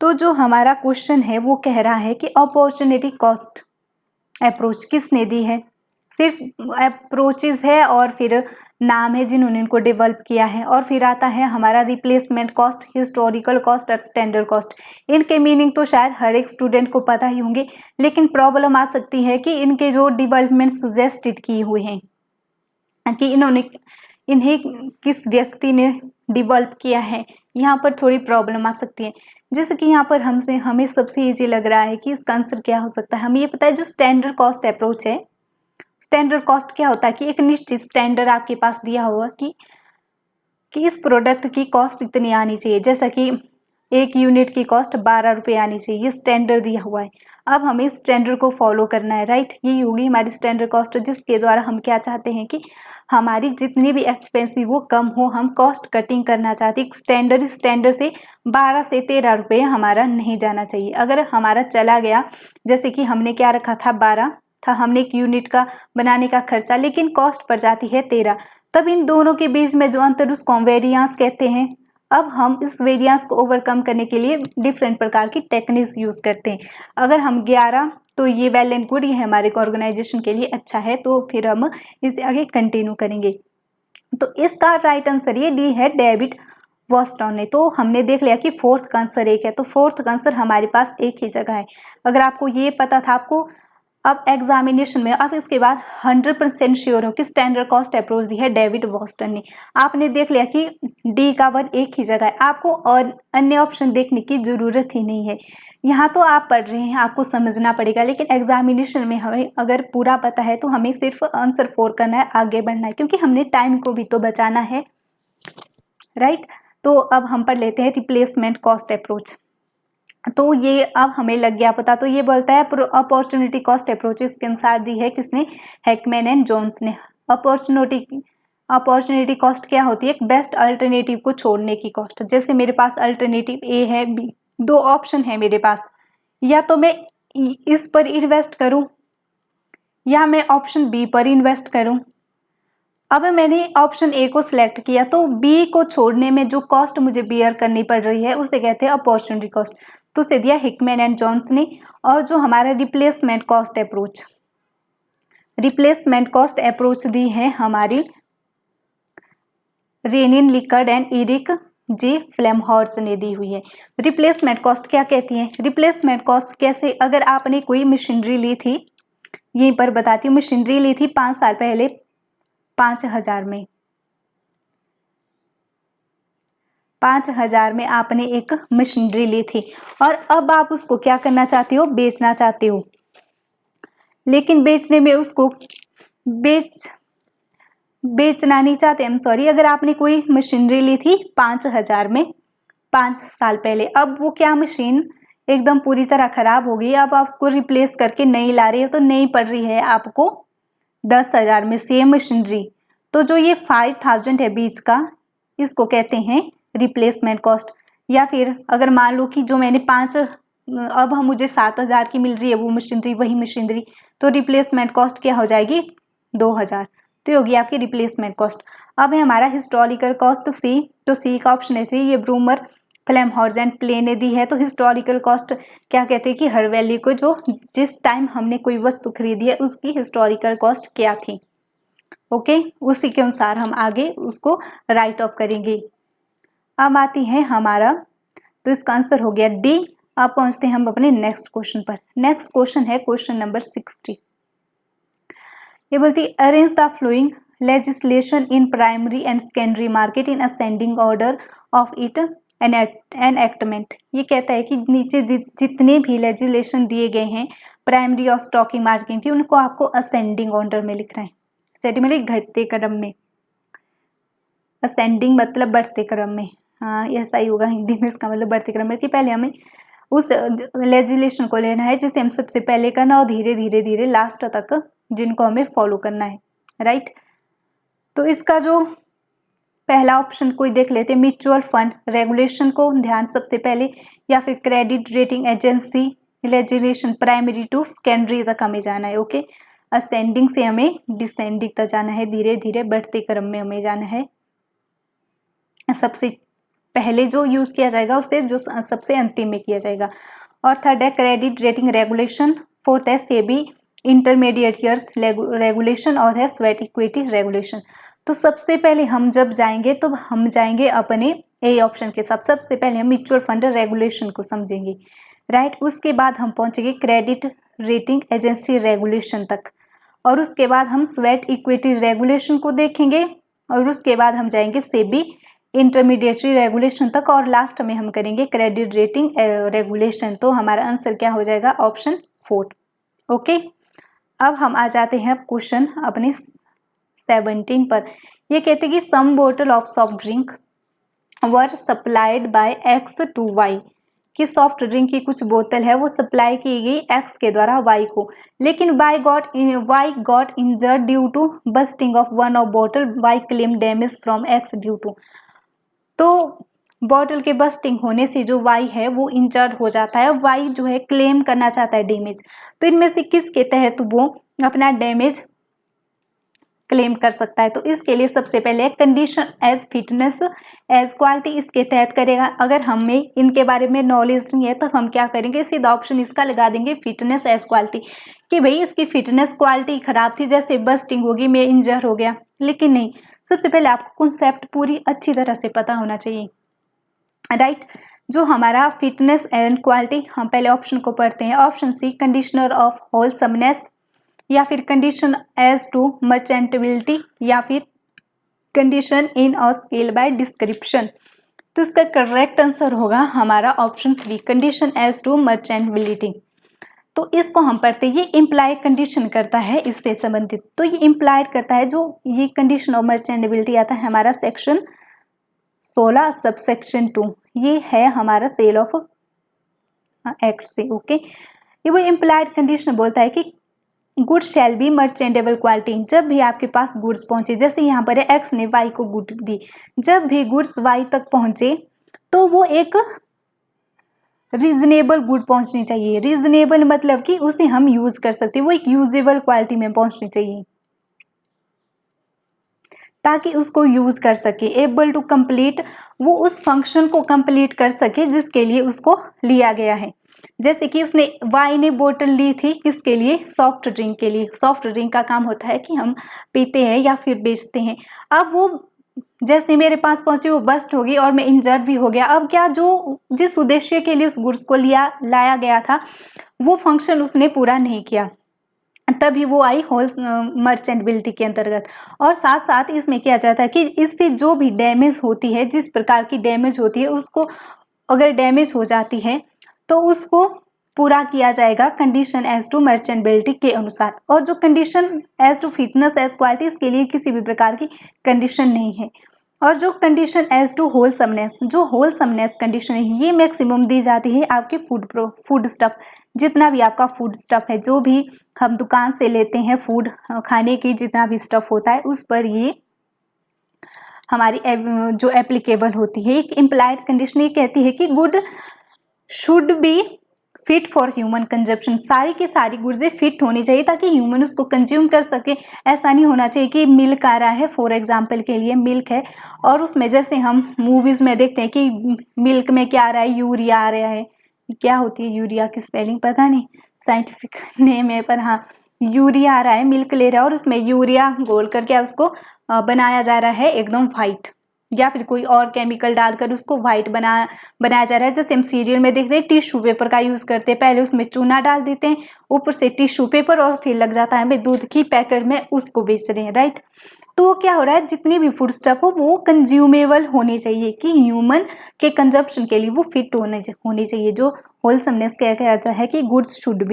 तो जो हमारा क्वेश्चन है वो कह रहा है कि अपॉर्चुनिटी कॉस्ट अप्रोच किसने दी है? सिर्फ अप्रोचेज है और फिर नाम है जिन्होंने इनको डेवलप किया है, और फिर आता है हमारा रिप्लेसमेंट कॉस्ट, हिस्टोरिकल कॉस्ट और स्टैंडर्ड कॉस्ट। इनके मीनिंग तो शायद हर एक स्टूडेंट को पता ही होंगे, लेकिन प्रॉब्लम आ सकती है कि इनके जो डेवलपमेंट सजेस्टेड किए हुए हैं कि इन्हें किस व्यक्ति ने डेवलप किया है, यहाँ पर थोड़ी प्रॉब्लम आ सकती है। जैसे कि यहाँ पर हमें सबसे इजी लग रहा है कि इसका आंसर क्या हो सकता है। हमें ये पता है जो स्टैंडर्ड कॉस्ट अप्रोच है, स्टैंडर्ड कॉस्ट क्या होता है कि एक निश्चित स्टैंडर्ड आपके पास दिया हुआ कि इस प्रोडक्ट की कॉस्ट इतनी आनी चाहिए। जैसा कि एक यूनिट की कॉस्ट 12 रुपये आनी चाहिए, ये स्टैंडर्ड दिया हुआ है। अब हमें इस स्टैंडर्ड को फॉलो करना है, राइट। ये होगी हमारी स्टैंडर्ड कॉस्ट, जिसके द्वारा हम क्या चाहते हैं कि हमारी जितनी भी एक्सपेंसिव वो कम हो, हम कॉस्ट कटिंग करना चाहते हैं। स्टैंडर्ड से 12 से 13 रुपये हमारा नहीं जाना चाहिए। अगर हमारा चला गया, जैसे कि हमने क्या रखा था 12 था, हमने एक यूनिट का बनाने का खर्चा, लेकिन कॉस्ट पड़ जाती है 13, तब इन दोनों के बीच में जो अंतर उसको हम वेरियांस कहते हैं। अब हम इस वेरियांस को ओवरकम करने के लिए डिफरेंट प्रकार की टेक्निक्स यूज करते हैं। अगर हम 11 तो ये वेल एंड गुड, ये हमारे ऑर्गेनाइजेशन के लिए अच्छा है, तो फिर हम इसे आगे कंटिन्यू करेंगे। तो इसका राइट आंसर ये डी है, डेविड वॉस्टन ने। तो हमने देख लिया कि फोर्थ का आंसर एक है, तो फोर्थ का आंसर हमारे पास एक ही जगह है। अगर आपको ये पता था, आपको अब एग्जामिनेशन में आप इसके बाद 100% श्योर हो कि स्टैंडर्ड कॉस्ट अप्रोच दी है डेविड वॉस्टन ने। आपने देख लिया कि डी का 1 एक ही जगह है, आपको और अन्य ऑप्शन देखने की जरूरत ही नहीं है। यहाँ तो आप पढ़ रहे हैं, आपको समझना पड़ेगा, लेकिन एग्जामिनेशन में हमें अगर पूरा पता है तो हमें सिर्फ आंसर 4 करना है, आगे बढ़ना है, क्योंकि हमने टाइम को भी तो बचाना है, राइट। तो अब हम पढ़ लेते हैं रिप्लेसमेंट कॉस्ट अप्रोच। तो ये अब हमें लग गया पता। तो ये बोलता है अपॉर्चुनिटी कॉस्ट अप्रोच, इसके अनुसार दी है किसने, हैकमैन एंड जोन्स ने। अपॉर्चुनिटी कॉस्ट क्या होती है, एक बेस्ट अल्टरनेटिव को छोड़ने की कॉस्ट। जैसे मेरे पास अल्टरनेटिव ए है, बी, दो ऑप्शन है मेरे पास, या तो मैं इस पर इन्वेस्ट करूं या मैं ऑप्शन बी पर इन्वेस्ट करूं। अब मैंने ऑप्शन ए को सिलेक्ट किया, तो बी को छोड़ने में जो कॉस्ट मुझे बियर करनी पड़ रही है उसे कहते हैं अपॉर्चुनिटी कॉस्ट। तो उसे दिया हिकमैन एंड जॉन्स ने। और जो हमारा रिप्लेसमेंट कॉस्ट अप्रोच दी है हमारी रेनिन लिकर्ड एंड इरिक जे फ्लेमहॉर्स ने दी हुई है। रिप्लेसमेंट कॉस्ट क्या कहती है, रिप्लेसमेंट कॉस्ट कैसे, अगर आपने कोई मशीनरी ली थी, यहीं पर बताती हूँ, मशीनरी ली थी 5 साल पहले 5,000 में, 5,000 में आपने एक मशीनरी ली थी, और अब आप उसको क्या करना चाहते हो, बेचना चाहते हो। लेकिन बेचने में उसको बेचना नहीं चाहते, अगर आपने कोई मशीनरी ली थी 5,000 में 5 साल पहले, अब वो क्या मशीन एकदम पूरी तरह खराब हो गई, अब आप उसको रिप्लेस करके नई ला रहे हो, तो नई पड़ रही है आपको 10,000 में, सेम मशीनरी। तो जो ये 5,000 है बीच का, इसको कहते हैं रिप्लेसमेंट कॉस्ट। या फिर अगर मान लो कि जो मैंने अब हम मुझे 7,000 की मिल रही है वो मशीनरी, वही मशीनरी, तो रिप्लेसमेंट कॉस्ट क्या हो जाएगी 2,000, तो ये होगी आपकी रिप्लेसमेंट कॉस्ट। अब है हमारा हिस्टोरिकल कॉस्ट सी, तो सी का ऑप्शन है 3, ये ब्रूमर फ्लेमहॉर्स एंड प्ले ने दी है। तो हिस्टोरिकल कॉस्ट क्या कहते हैं कि हर वैल्यू को जो जिस टाइम हमने कोई वस्तु खरीदी है उसकी हिस्टोरिकल कॉस्ट क्या थी, ओके, उसी के अनुसार हम आगे उसको राइट ऑफ करेंगे। अब आती है हमारा, तो इसका आंसर हो गया डी। अब पहुंचते हैं हम अपने नेक्स्ट क्वेश्चन पर। नेक्स्ट क्वेश्चन है क्वेश्चन नंबर 60। ये बोलती है arrange the following legislation in primary and secondary market in ascending order of it enactment. ये कहता है कि नीचे जितने भी लेजिस्लेशन दिए गए हैं प्राइमरी और स्टॉकिंग मार्केट की, उनको आपको असेंडिंग ऑर्डर में लिखना है। सेट मतलब घटते क्रम में, असेंडिंग मतलब बढ़ते क्रम में, हाँ ऐसा ही होगा हिंदी में, इसका मतलब बढ़ते क्रम में, कि पहले हमें उस लेजिस्लेशन को लेना है जिसे हम सबसे पहले करना, और धीरे धीरे धीरे लास्ट तक जिनको हमें फॉलो करना है, राइट। तो इसका जो पहला ऑप्शन कोई देख लेते हैं, म्यूचुअल फंड रेगुलेशन को ध्यान सबसे पहले, या फिर credit rating agency legislation primary to secondary तक हमें जाना है, ओके। असेंडिंग से हमें डिसेंडिंग तक जाना है, धीरे धीरे बढ़ते क्रम में हमें जाना है। सबसे पहले जो यूज किया जाएगा उससे जो सबसे अंतिम में किया जाएगा। और थर्ड है क्रेडिट रेटिंग रेगुलेशन, फोर्थ है सेबी इंटरमीडिएटर्स रेगुलेशन, और है स्वेट इक्विटी रेगुलेशन। तो सबसे पहले हम जब जाएंगे तो हम जाएंगे अपने ए ऑप्शन के साथ, सबसे पहले हम म्यूचुअल फंड रेगुलेशन को समझेंगे, राइट। उसके बाद हम पहुंचेंगे क्रेडिट रेटिंग एजेंसी रेगुलेशन तक, और उसके बाद हम स्वेट इक्विटी रेगुलेशन को देखेंगे, और उसके बाद हम जाएंगे सेबी इंटरमीडिएटरी रेगुलेशन तक, और लास्ट में हम करेंगे क्रेडिट रेटिंग रेगुलेशन। तो हमारा आंसर क्या हो जाएगा, ऑप्शन 4, ओके। अब हम आ जाते हैं क्वेश्चन अपने 17 पर। ये कहते हैं कि सम बोतल of soft drink were supplied by X to Y, कि सॉफ्ट ड्रिंक की कुछ बोतल है वो सप्लाई की गई एक्स के द्वारा वाई को, लेकिन Y got injured due to bursting of one of bottle, Y claim damage from X due to. तो बॉटल के बस्टिंग होने से जो वाई है वो इंजर्ड हो जाता है, वाई जो है क्लेम करना चाहता है डैमेज। तो इनमें से किसके तहत वो अपना डैमेज क्लेम कर सकता है? तो इसके लिए सबसे पहले condition as fitness as quality इसके तहत करेगा। अगर हमें इनके बारे में नॉलेज नहीं है तो हम क्या करेंगे, सीधा ऑप्शन इसका लगा देंगे फिटनेस एज क्वालिटी, कि भाई इसकी फिटनेस क्वालिटी खराब थी, जैसे बस्टिंग होगी में इंजर हो गया। लेकिन नहीं, सबसे पहले आपको कॉन्सेप्ट पूरी अच्छी तरह से पता होना चाहिए, राइट। जो हमारा फिटनेस एंड क्वालिटी, हम पहले ऑप्शन को पढ़ते हैं। Option C conditioner of wholesomeness, या फिर कंडीशन एज टू मर्चेंटेबिलिटी, या फिर condition in a scale by description. तो इसका करेक्ट आंसर होगा हमारा option 3, condition as to merchantability. तो इसको हम पढ़ते हैं, ये इम्प्लाई कंडीशन करता है इससे संबंधित। तो ये इम्प्लाइड करता है, जो ये कंडीशन ऑफ मर्चेंटेबिलिटी आता है हमारा सेक्शन 16 सबसेक्शन 2, ये है हमारा सेल ऑफ एक्ट से। ओके, ये वो इम्प्लाइड कंडीशन बोलता है कि गुड्स शैल बी मर्चेंटेबल क्वालिटी। जब भी आपके पास गुड्स पहुंचे, जैसे यहाँ पर एक्स ने वाई को गुड दी, जब भी गुड्स वाई तक पहुंचे तो वो एक रीजनेबल गुड पहुंचनी चाहिए। रीजनेबल मतलब कि उसे हम यूज कर सकते, वो एक यूजेबल क्वालिटी में पहुंचनी चाहिए ताकि उसको यूज कर सके। एबल टू कंप्लीट, वो उस फंक्शन को कंप्लीट कर सके जिसके लिए उसको लिया गया है। जैसे कि उसने वाई ने बोतल ली थी किसके लिए, सॉफ्ट ड्रिंक के लिए। सॉफ्ट ड्रिंक का काम होता है कि हम पीते हैं या फिर बेचते हैं। अब वो जैसे मेरे पास पहुंची वो बस्ट होगी और मैं इंजर्ड भी हो गया। अब क्या, जो जिस उद्देश्य के लिए उस गुड्स को लाया गया था वो फंक्शन उसने पूरा नहीं किया, तभी वो आई होल मर्चेंटेबिलिटी के अंतर्गत। और साथ साथ इसमें किया जाता है कि इससे जो भी डैमेज होती है, जिस प्रकार की डैमेज होती है, उसको अगर डैमेज हो जाती है तो उसको पूरा किया जाएगा कंडीशन एज टू मर्चेंटेबिलिटी के अनुसार। और जो condition as to fitness as quality, इसके लिए किसी भी प्रकार की कंडीशन नहीं है। और जो कंडीशन एज टू होलसमनेस, जो होलसमनेस कंडीशन है, ये मैक्सिमम दी जाती है आपके फूड स्टफ, जितना भी आपका फूड स्टफ है, जो भी हम दुकान से लेते हैं फूड खाने की, जितना भी स्टफ होता है उस पर ये हमारी जो एप्लीकेबल होती है। एक इम्प्लाइड कंडीशन ये कहती है कि good should be fit for human consumption, सारी की सारी गुड्स फिट होनी चाहिए ताकि ह्यूमन उसको कंज्यूम कर सके। ऐसा नहीं होना चाहिए कि मिल्क आ रहा है, फॉर एग्जांपल के लिए मिल्क है और उसमें जैसे हम मूवीज में देखते हैं कि मिल्क में क्या आ रहा है, यूरिया आ रहा है। क्या होती है यूरिया की स्पेलिंग पता नहीं, साइंटिफिक नेम है, पर हाँ यूरिया आ रहा है, मिल्क ले रहा है और उसमें यूरिया घोल करके उसको बनाया जा रहा है एकदम वाइट, या फिर कोई और केमिकल डालकर उसको व्हाइट बनाया जा रहा है। जैसे हम सीरियल में देखते हैं टिश्यू पेपर का यूज करते हैं, पहले उसमें चूना डाल देते हैं, ऊपर से टिश्यू पेपर, और फिर लग जाता है हमें दूध की पैकेट में उसको बेच रहे हैं, राइट। तो क्या हो रहा है, जितने भी फूड स्टफ हो वो कंज्यूमेबल होने चाहिए, कि ह्यूमन के कंजप्शन के लिए वो फिट होने चाहिए। जो होलसमनेस क्या कहता है कि goods should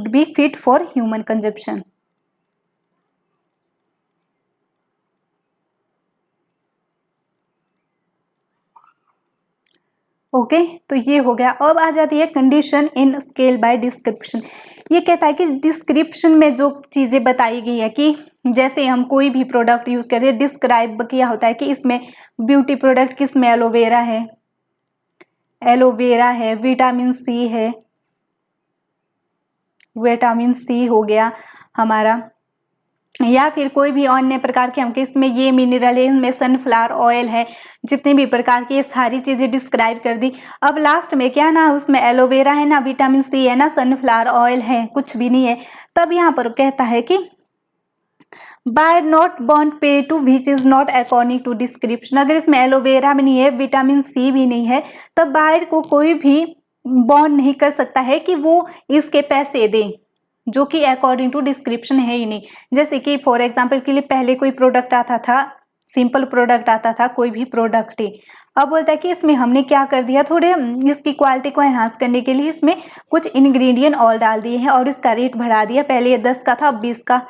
be fit for human consumption. Okay, तो ये हो गया। अब आ जाती है condition in scale by description. ये कहता है कि डिस्क्रिप्शन में जो चीजें बताई गई है, कि जैसे हम कोई भी प्रोडक्ट यूज करते हैं, डिस्क्राइब किया होता है कि इसमें ब्यूटी प्रोडक्ट किसमें एलोवेरा है, विटामिन सी है, विटामिन सी हो गया हमारा, या फिर कोई भी अन्य प्रकार के हमके इसमें ये मिनरल है, इसमें सनफ्लावर ऑयल है, जितने भी प्रकार की ये सारी चीजें डिस्क्राइब कर दी। अब लास्ट में क्या ना उसमें एलोवेरा है, ना विटामिन सी है, ना सनफ्लावर ऑयल है, कुछ भी नहीं है। तब यहाँ पर कहता है कि buy not bound pay to which is not according to description. अगर इसमें एलोवेरा भी नहीं है, विटामिन सी भी नहीं है, तब बायर को कोई भी बॉन्ड नहीं कर सकता है कि वो इसके पैसे दे, जो कि अकॉर्डिंग टू डिस्क्रिप्शन है ही नहीं। जैसे कि फॉर एग्जांपल के लिए पहले कोई प्रोडक्ट आता था, सिंपल प्रोडक्ट आता था, कोई भी प्रोडक्ट ही, अब बोलता है कि इसमें हमने क्या कर दिया, थोड़े इसकी क्वालिटी को एनहांस करने के लिए इसमें कुछ इंग्रेडिएंट और डाल दिए हैं और इसका रेट बढ़ा दिया, पहले ये 10 का था अब 20 का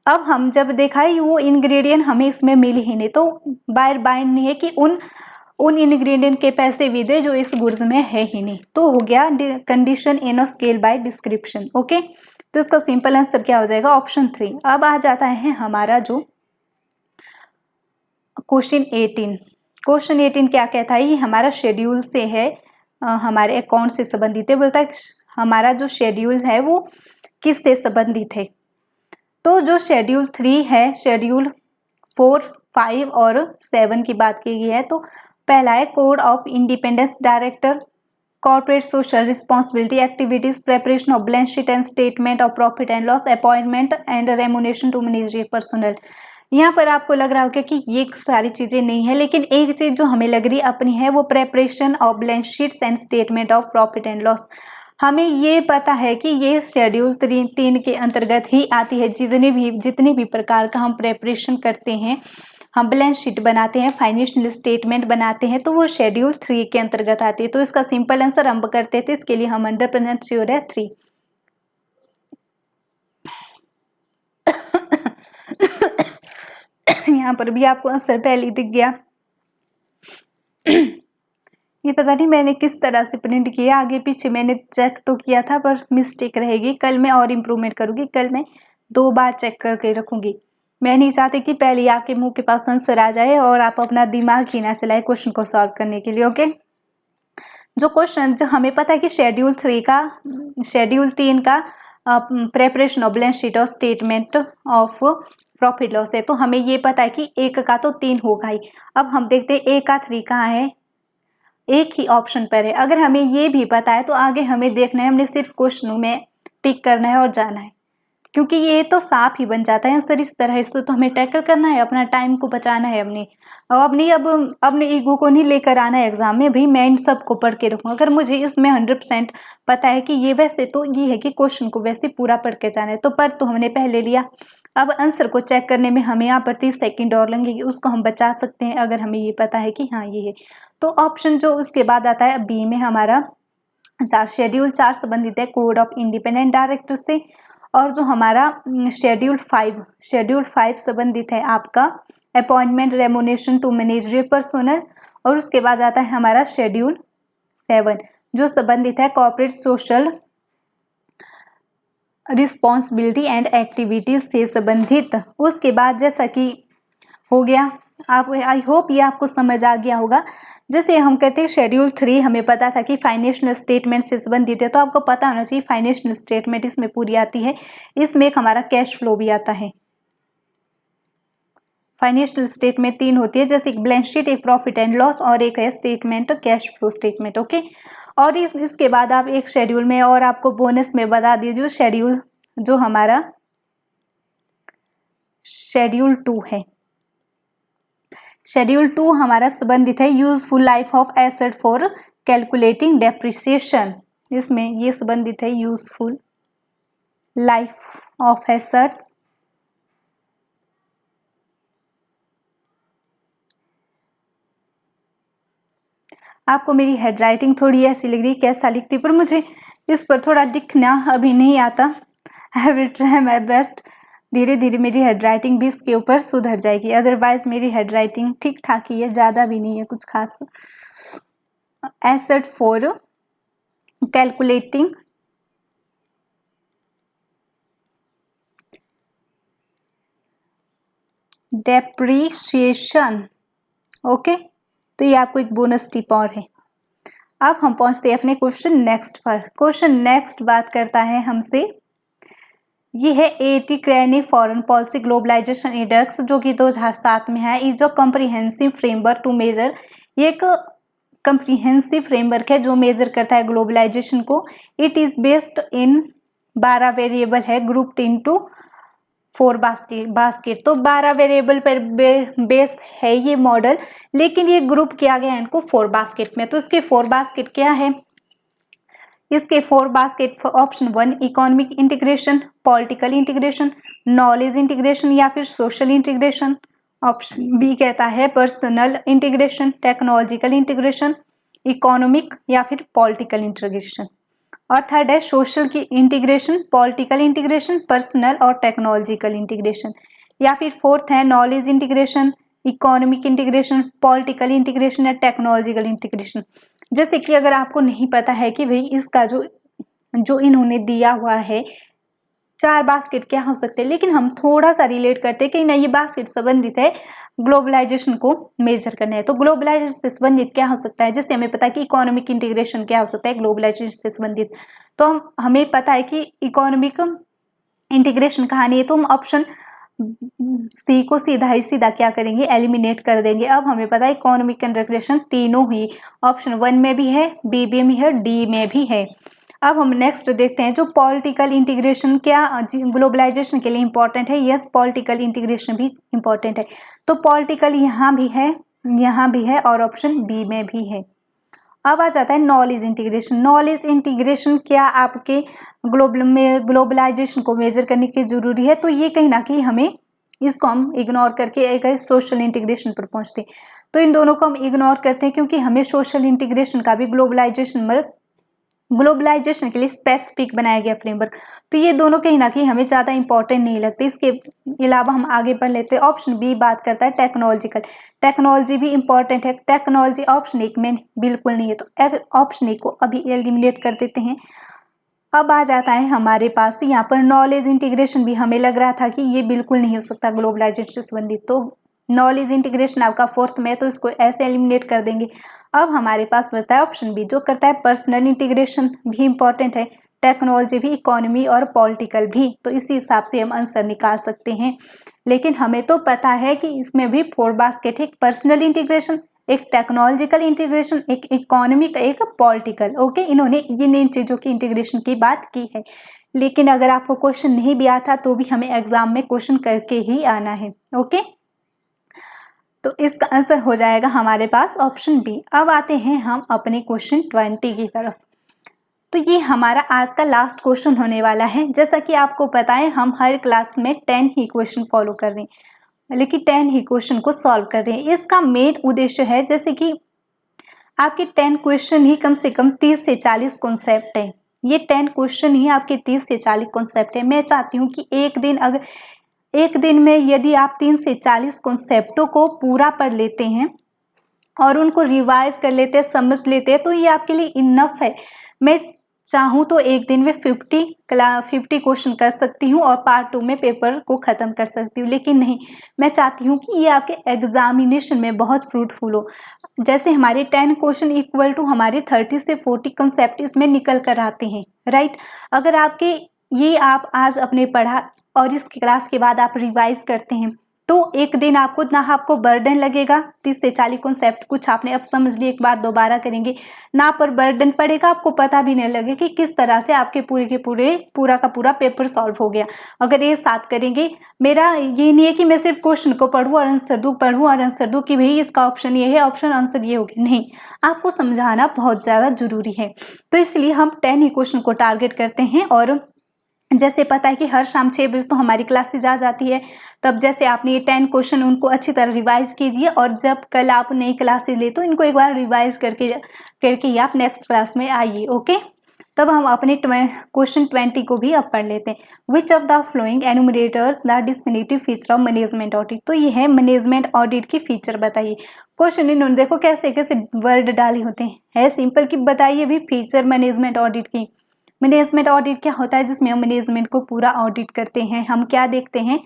अब हम जब देखा है वो इंग्रेडिएंट हमें इसमें मिल ही नहीं, तो बाय बाइंड नहीं है कि उन इंग्रेडिएंट के पैसे भी दे जो इस गुड्स में है ही नहीं। तो हो गया condition in a scale by description. Okay, तो इसका सिंपल आंसर क्या हो जाएगा? ऑप्शन 3। अब आ जाता है हमारा जो क्वेश्चन 18। क्वेश्चन 18 क्या कहता है? ये हमारा शेड्यूल से है, हमारे अकाउंट से संबंधित है। बोलता है हमारा जो शेड्यूल है वो किससे संबंधित है? तो जो शेड्यूल 3 है, शेड्यूल 4, 5 और 7 की बात की गई है। तो पहला है code of independence director, corporate social responsibility activities, preparation of balance sheet and statement of profit and loss, appointment and remuneration to managerial personnel. यहाँ पर आपको लग रहा होगा कि ये सारी चीजें नहीं है, लेकिन एक चीज जो हमें लग रही अपनी है वो preparation of balance sheets and statement of profit and loss. हमें ये पता है कि ये शेड्यूल 3 के अंतर्गत ही आती है। जितने भी प्रकार का हम प्रेपरेशन करते हैं, हम बैलेंस शीट बनाते हैं, फाइनेंशियल स्टेटमेंट बनाते हैं, तो वो शेड्यूल 3 के अंतर्गत आती है। तो इसका सिंपल आंसर हम करते थे, इसके लिए हम 100% श्योर है 3। यहाँ पर भी आपको आंसर पहले दिख गया। ये पता नहीं मैंने किस तरह से प्रिंट किया, आगे पीछे मैंने चेक तो किया था पर मिस्टेक रहेगी। कल मैं और इम्प्रूवमेंट करूंगी, कल मैं 2 बार चेक करके रखूंगी। मैं नहीं चाहती कि पहले आपके मुंह के पास आंसर आ जाए और आप अपना दिमाग ही ना चलाए क्वेश्चन को सॉल्व करने के लिए। ओके, जो क्वेश्चन जो हमें पता है कि शेड्यूल 3 का प्रेपरेशन ऑफ बैलेंस शीट और स्टेटमेंट ऑफ प्रॉफिट लॉस है, तो हमें ये पता है कि 1 का तो 3 होगा ही। अब हम देखते हैं 1 का 3 कहाँ है, एक ही ऑप्शन पर है। अगर हमें ये भी पता है तो आगे हमें देखना है, हमने सिर्फ क्वेश्चनों में टिक करना है और जाना है, क्योंकि ये तो साफ ही बन जाता है आंसर इस तरह। इसको तो हमें टैकल करना है, अपना टाइम को बचाना है अपने ईगो को नहीं लेकर आना है एग्जाम में। भाई मैं इन सबको पढ़ के रखूँ, अगर मुझे इसमें 100% पता है कि ये वैसे तो ये है कि क्वेश्चन को वैसे पूरा पढ़ के जाना है, तो पढ़ तो हमने पहले लिया। अब आंसर को चेक करने में हमें यहाँ पर 30 सेकेंड और लगेंगे, उसको हम बचा सकते हैं अगर हमें ये पता है कि हाँ ये है। तो ऑप्शन जो उसके बाद आता है बी में हमारा 4, शेड्यूल 4 संबंधित है कोड ऑफ इंडिपेंडेंट डायरेक्टर से। और जो हमारा शेड्यूल 5 संबंधित है आपका appointment remuneration to managerial personnel. और उसके बाद आता है हमारा शेड्यूल 7 जो संबंधित है corporate social responsibility and activities से संबंधित। उसके बाद जैसा कि हो गया, आप आई होप ये आपको समझ आ गया होगा। जैसे हम कहते हैं शेड्यूल 3 हमें पता था कि फाइनेंशियल स्टेटमेंट से संबंधित है, तो आपको पता होना चाहिए फाइनेंशियल स्टेटमेंट इसमें पूरी आती है। इसमें एक हमारा कैश फ्लो भी आता है। फाइनेंशियल स्टेटमेंट 3 होती है, जैसे एक बैलेंस शीट, एक प्रॉफिट एंड लॉस और एक है statement cash flow statement. Okay, और इसके बाद आप एक शेड्यूल में और आपको बोनस में बता दीजिए शेड्यूल जो हमारा शेड्यूल 2 है। शेड्यूल 2 हमारा संबंधित है useful life of asset for calculating depreciation. इसमें ये संबंधित है यूजफुल लाइफ ऑफ एसेट्स आपको मेरी हैंडराइटिंग थोड़ी ऐसी लग रही, कैसा लिखती, पर मुझे इस पर थोड़ा लिखना अभी नहीं आता। I will try my best. धीरे धीरे मेरी हैंडराइटिंग भी इसके ऊपर सुधर जाएगी, अदरवाइज मेरी हैंडराइटिंग ठीक ठाक ही है, ज़्यादा भी नहीं है कुछ खास। Asset for calculating depreciation. Okay, तो ये आपको एक बोनस टिप और है। अब हम पहुंचते हैं अपने क्वेश्चन नेक्स्ट पर। क्वेश्चन नेक्स्ट बात करता है हमसे, ये है 80 Kearney foreign policy globalisation index जो कि 2007 में है। Is a comprehensive framework to measure, ये एक कम्प्रीहेंसिव फ्रेमवर्क है जो मेजर करता है ग्लोबलाइजेशन को। It is based in 12 variable है, ग्रुप इनटू 4 बास्केट। तो 12 वेरिएबल पर बेस है ये मॉडल, लेकिन ये ग्रुप किया गया है इनको 4 बास्केट में। तो इसके 4 बास्केट क्या है? इसके 4 basket option 1 economic integration, political integration, knowledge integration या फिर सोशल इंटीग्रेशन। ऑप्शन बी कहता है personal integration, technological integration, economic या फिर पॉलिटिकल इंटीग्रेशन। और थर्ड है सोशल की इंटीग्रेशन, पॉलिटिकल इंटीग्रेशन, पर्सनल और टेक्नोलॉजिकल इंटीग्रेशन। या फिर फोर्थ है knowledge integration, economic integration, political integration या टेक्नोलॉजिकल इंटीग्रेशन। जैसे कि अगर आपको नहीं पता है कि भाई इसका जो इन्होंने दिया हुआ है 4 बास्केट क्या हो सकते हैं, लेकिन हम थोड़ा सा रिलेट करते हैं कि नहीं ये बास्केट संबंधित है ग्लोबलाइजेशन को मेजर करने है, तो ग्लोबलाइजेशन से संबंधित क्या हो सकता है। जैसे हमें पता है कि इकोनॉमिक इंटीग्रेशन क्या हो सकता है ग्लोबलाइजेशन से संबंधित, तो हमें पता है कि इकोनॉमिक इंटीग्रेशन कहानी है, तो हम ऑप्शन सी को सीधा क्या करेंगे, एलिमिनेट कर देंगे। अब हमें पता है इकोनॉमिक इंटीग्रेशन तीनों ही ऑप्शन 1 में भी है, बी में है, डी में भी है। अब हम नेक्स्ट देखते हैं जो पॉलिटिकल इंटीग्रेशन क्या ग्लोबलाइजेशन के लिए इंपॉर्टेंट है। यस, पॉलिटिकल इंटीग्रेशन भी इंपॉर्टेंट है, तो पॉलिटिकल यहाँ भी है और ऑप्शन बी में भी है। अब आ जाता है नॉलेज इंटीग्रेशन। नॉलेज इंटीग्रेशन क्या आपके ग्लोबलाइजेशन को मेजर करने की जरूरी है, तो ये कहीं ना कहीं हमें इसको हम इग्नोर करके एक सोशल इंटीग्रेशन पर पहुंचते हैं। तो इन दोनों को हम इग्नोर करते हैं क्योंकि हमें सोशल इंटीग्रेशन का भी ग्लोबलाइजेशन के लिए स्पेसिफिक बनाया गया फ्रेमवर्क, तो ये दोनों कहीं ना कहीं हमें ज़्यादा इंपॉर्टेंट नहीं लगते। इसके अलावा हम आगे बढ़ लेते हैं। ऑप्शन बी बात करता है टेक्नोलॉजिकल, टेक्नोलॉजी भी इंपॉर्टेंट है। टेक्नोलॉजी ऑप्शन 1 में बिल्कुल नहीं है, तो ऑप्शन 1 को अभी एलिमिनेट कर देते हैं। अब आ जाता है हमारे पास यहाँ पर नॉलेज इंटीग्रेशन भी हमें लग रहा था कि ये बिल्कुल नहीं हो सकता ग्लोबलाइजेशन से संबंधित, तो नॉलेज इंटीग्रेशन आपका फोर्थ में है, तो इसको ऐसे एलिमिनेट कर देंगे। अब हमारे पास बचता है ऑप्शन बी जो करता है पर्सनल इंटीग्रेशन, भी इंपॉर्टेंट है, टेक्नोलॉजी भी, इकोनॉमी और पॉलिटिकल भी, तो इसी हिसाब से हम आंसर निकाल सकते हैं। लेकिन हमें तो पता है कि इसमें भी 4 बास्केट है, एक पर्सनल इंटीग्रेशन, एक टेक्नोलॉजिकल इंटीग्रेशन, एक इकोनॉमिक, एक पॉलिटिकल। ओके, इन्होंने इन चीज़ों की इंटीग्रेशन की बात की है। लेकिन अगर आपको क्वेश्चन नहीं भी आता तो भी हमें एग्जाम में क्वेश्चन करके ही आना है। ओके, तो इसका आंसर हो जाएगा हमारे पास ऑप्शन बी। अब आते हैं हम अपने क्वेश्चन 20 की तरफ। तो ये हमारा आज का लास्ट क्वेश्चन होने वाला है। जैसा कि आपको पता है हम हर क्लास में 10 ही क्वेश्चन फॉलो कर रहे हैं, लेकिन 10 ही क्वेश्चन को सॉल्व कर रहे हैं। इसका मेन उद्देश्य है जैसे कि आपके 10 क्वेश्चन ही कम से कम 30 से 40 कॉन्सेप्ट है। ये 10 क्वेश्चन ही आपके 30 से 40 कॉन्सेप्ट है। मैं चाहती हूँ कि एक दिन में यदि आप 30 से 40 कॉन्सेप्टों को पूरा पढ़ लेते हैं और उनको रिवाइज कर लेते हैं, समझ लेते हैं, तो ये आपके लिए इनफ है। मैं चाहूँ तो एक दिन में 50 क्वेश्चन कर सकती हूँ और पार्ट 2 में पेपर को ख़त्म कर सकती हूँ, लेकिन नहीं, मैं चाहती हूँ कि ये आपके एग्जामिनेशन में बहुत फ्रूटफुल हो। जैसे हमारे 10 क्वेश्चन इक्वल टू हमारे 30 से 40 कंसेप्ट इसमें निकल कर आते हैं, राइट। अगर आपके ये आप आज अपने पढ़ा और इस क्लास के बाद आप रिवाइज करते हैं तो एक दिन आपको ना आपको बर्डन लगेगा, 30 से 40 कॉन्सेप्ट कुछ आपने अब समझ लिए, एक बार दोबारा करेंगे ना पर बर्डन पड़ेगा, आपको पता भी नहीं लगेगा कि किस तरह से आपके पूरा का पूरा पेपर सॉल्व हो गया। अगर ये साथ करेंगे, मेरा ये नहीं है कि मैं सिर्फ क्वेश्चन को पढ़ूँ और आंसर दूँ कि भाई इसका ऑप्शन ये है, ऑप्शन आंसर ये हो गया, नहीं, आपको समझाना बहुत ज़्यादा जरूरी है। तो इसलिए हम 10 ही क्वेश्चन को टारगेट करते हैं और जैसे पता है कि हर शाम 6 बजे तो हमारी क्लासेज आ जाती है, तब जैसे आपने ये 10 क्वेश्चन उनको अच्छी तरह रिवाइज कीजिए और जब कल आप नई क्लासेज ले तो इनको एक बार रिवाइज करके ही आप नेक्स्ट क्लास में आइए। ओके, तब हम अपने क्वेश्चन 20 को भी अब पढ़ लेते हैं। Which of the following enumerators the descriptive feature of management audit, तो ये है मैनेजमेंट ऑडिट की फीचर बताइए। क्वेश्चन इन्होंने देखो कैसे कैसे वर्ड डाले होते हैं, है सिंपल कि बताइए भी फीचर मैनेजमेंट ऑडिट की। मैनेजमेंट ऑडिट क्या होता है, जिसमें हम मैनेजमेंट को पूरा ऑडिट करते हैं। हम क्या देखते हैं,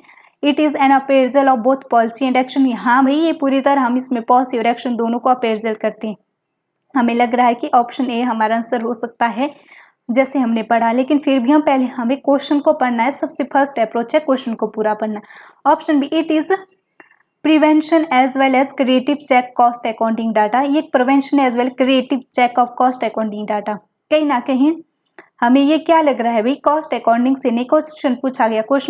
it is an appraisal of both policy and action. हाँ भाई, ये पूरी तरह हम इसमें पॉलिसी और एक्शन दोनों को अपेरजल करते हैं। हमें लग रहा है कि ऑप्शन ए हमारा आंसर हो सकता है जैसे हमने पढ़ा, लेकिन फिर भी हमें क्वेश्चन को पढ़ना है। सबसे फर्स्ट अप्रोच है क्वेश्चन को पूरा पढ़ना। Option B, it is prevention as well as creative check cost accounting data. ये prevention as well creative check of cost accounting data, कहीं ना कहीं हमें ये क्या लग रहा है भाई, कॉस्ट अकाउंटिंग से नहीं क्वेश्चन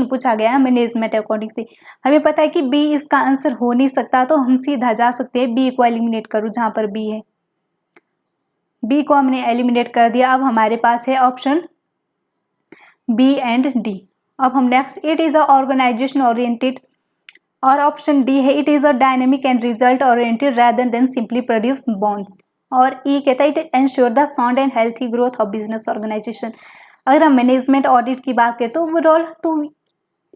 पूछा गया मैनेजमेंट अकाउंटिंग से। हमें पता है कि बी इसका आंसर हो नहीं सकता, तो हम सीधा जा सकते हैं बी को एलिमिनेट करूँ जहां पर बी है। बी को हमने एलिमिनेट कर दिया। अब हमारे पास है ऑप्शन बी एंड डी। अब हम next, it is a organisation oriented, और ऑप्शन डी है it is a dynamic and result oriented rather than simply produce bonds. और ई कहता है it ensure the sound and healthy growth of business organisation. अगर हम management audit की बात करें तो ओवरऑल तो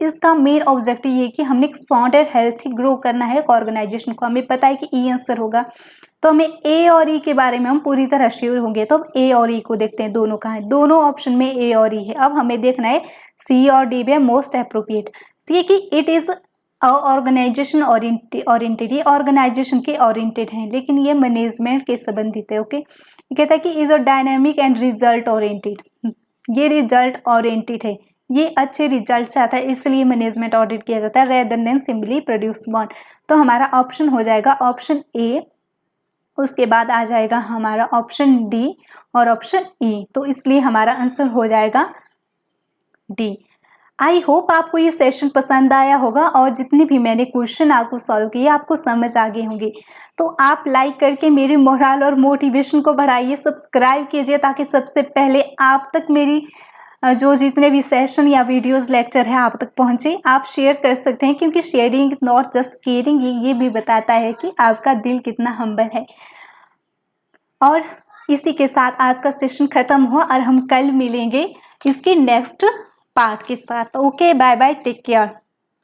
इसका मेन ऑब्जेक्टिव ये कि हमने एक साउंड एंड हेल्थी ग्रो करना है एक ऑर्गेनाइजेशन को। हमें पता है कि ई आंसर होगा, तो हमें ए और ई के बारे में हम पूरी तरह श्योर होंगे। तो अब ए और ई को देखते हैं, दोनों कहाँ है। दोनों ऑप्शन में ए और ई है। अब हमें देखना है सी और डी में मोस्ट अप्रोप्रिएट। सी कि इट इज ऑर्गेनाइजेशन ओरिएंटेड, ये ऑर्गेनाइजेशन के ओरिएंटेड है, लेकिन ये मैनेजमेंट के संबंधित है। ओके, ये कहता है कि is a dynamic and result oriented, ये रिजल्ट ओरिएंटेड है, ये अच्छे रिजल्ट चाहता है, इसलिए मैनेजमेंट ऑडिट किया जाता है rather than simply produce bond. तो हमारा ऑप्शन हो जाएगा ऑप्शन ए, उसके बाद आ जाएगा हमारा ऑप्शन डी और ऑप्शन ई, तो इसलिए हमारा आंसर हो जाएगा डी। आई होप आपको ये सेशन पसंद आया होगा और जितने भी मैंने क्वेश्चन आपको सॉल्व किए आपको समझ आ गए होंगे। तो आप लाइक करके मेरे मोरल और मोटिवेशन को बढ़ाइए, सब्सक्राइब कीजिए ताकि सबसे पहले आप तक मेरी जो जितने भी सेशन या वीडियोस लेक्चर है आप तक पहुंचे। आप शेयर कर सकते हैं, क्योंकि शेयरिंग नॉट जस्ट केयरिंग, ये भी बताता है कि आपका दिल कितना हम्बल है। और इसी के साथ आज का सेशन खत्म हुआ और हम कल मिलेंगे इसके नेक्स्ट पार्ट के साथ। Okay, bye bye, take care.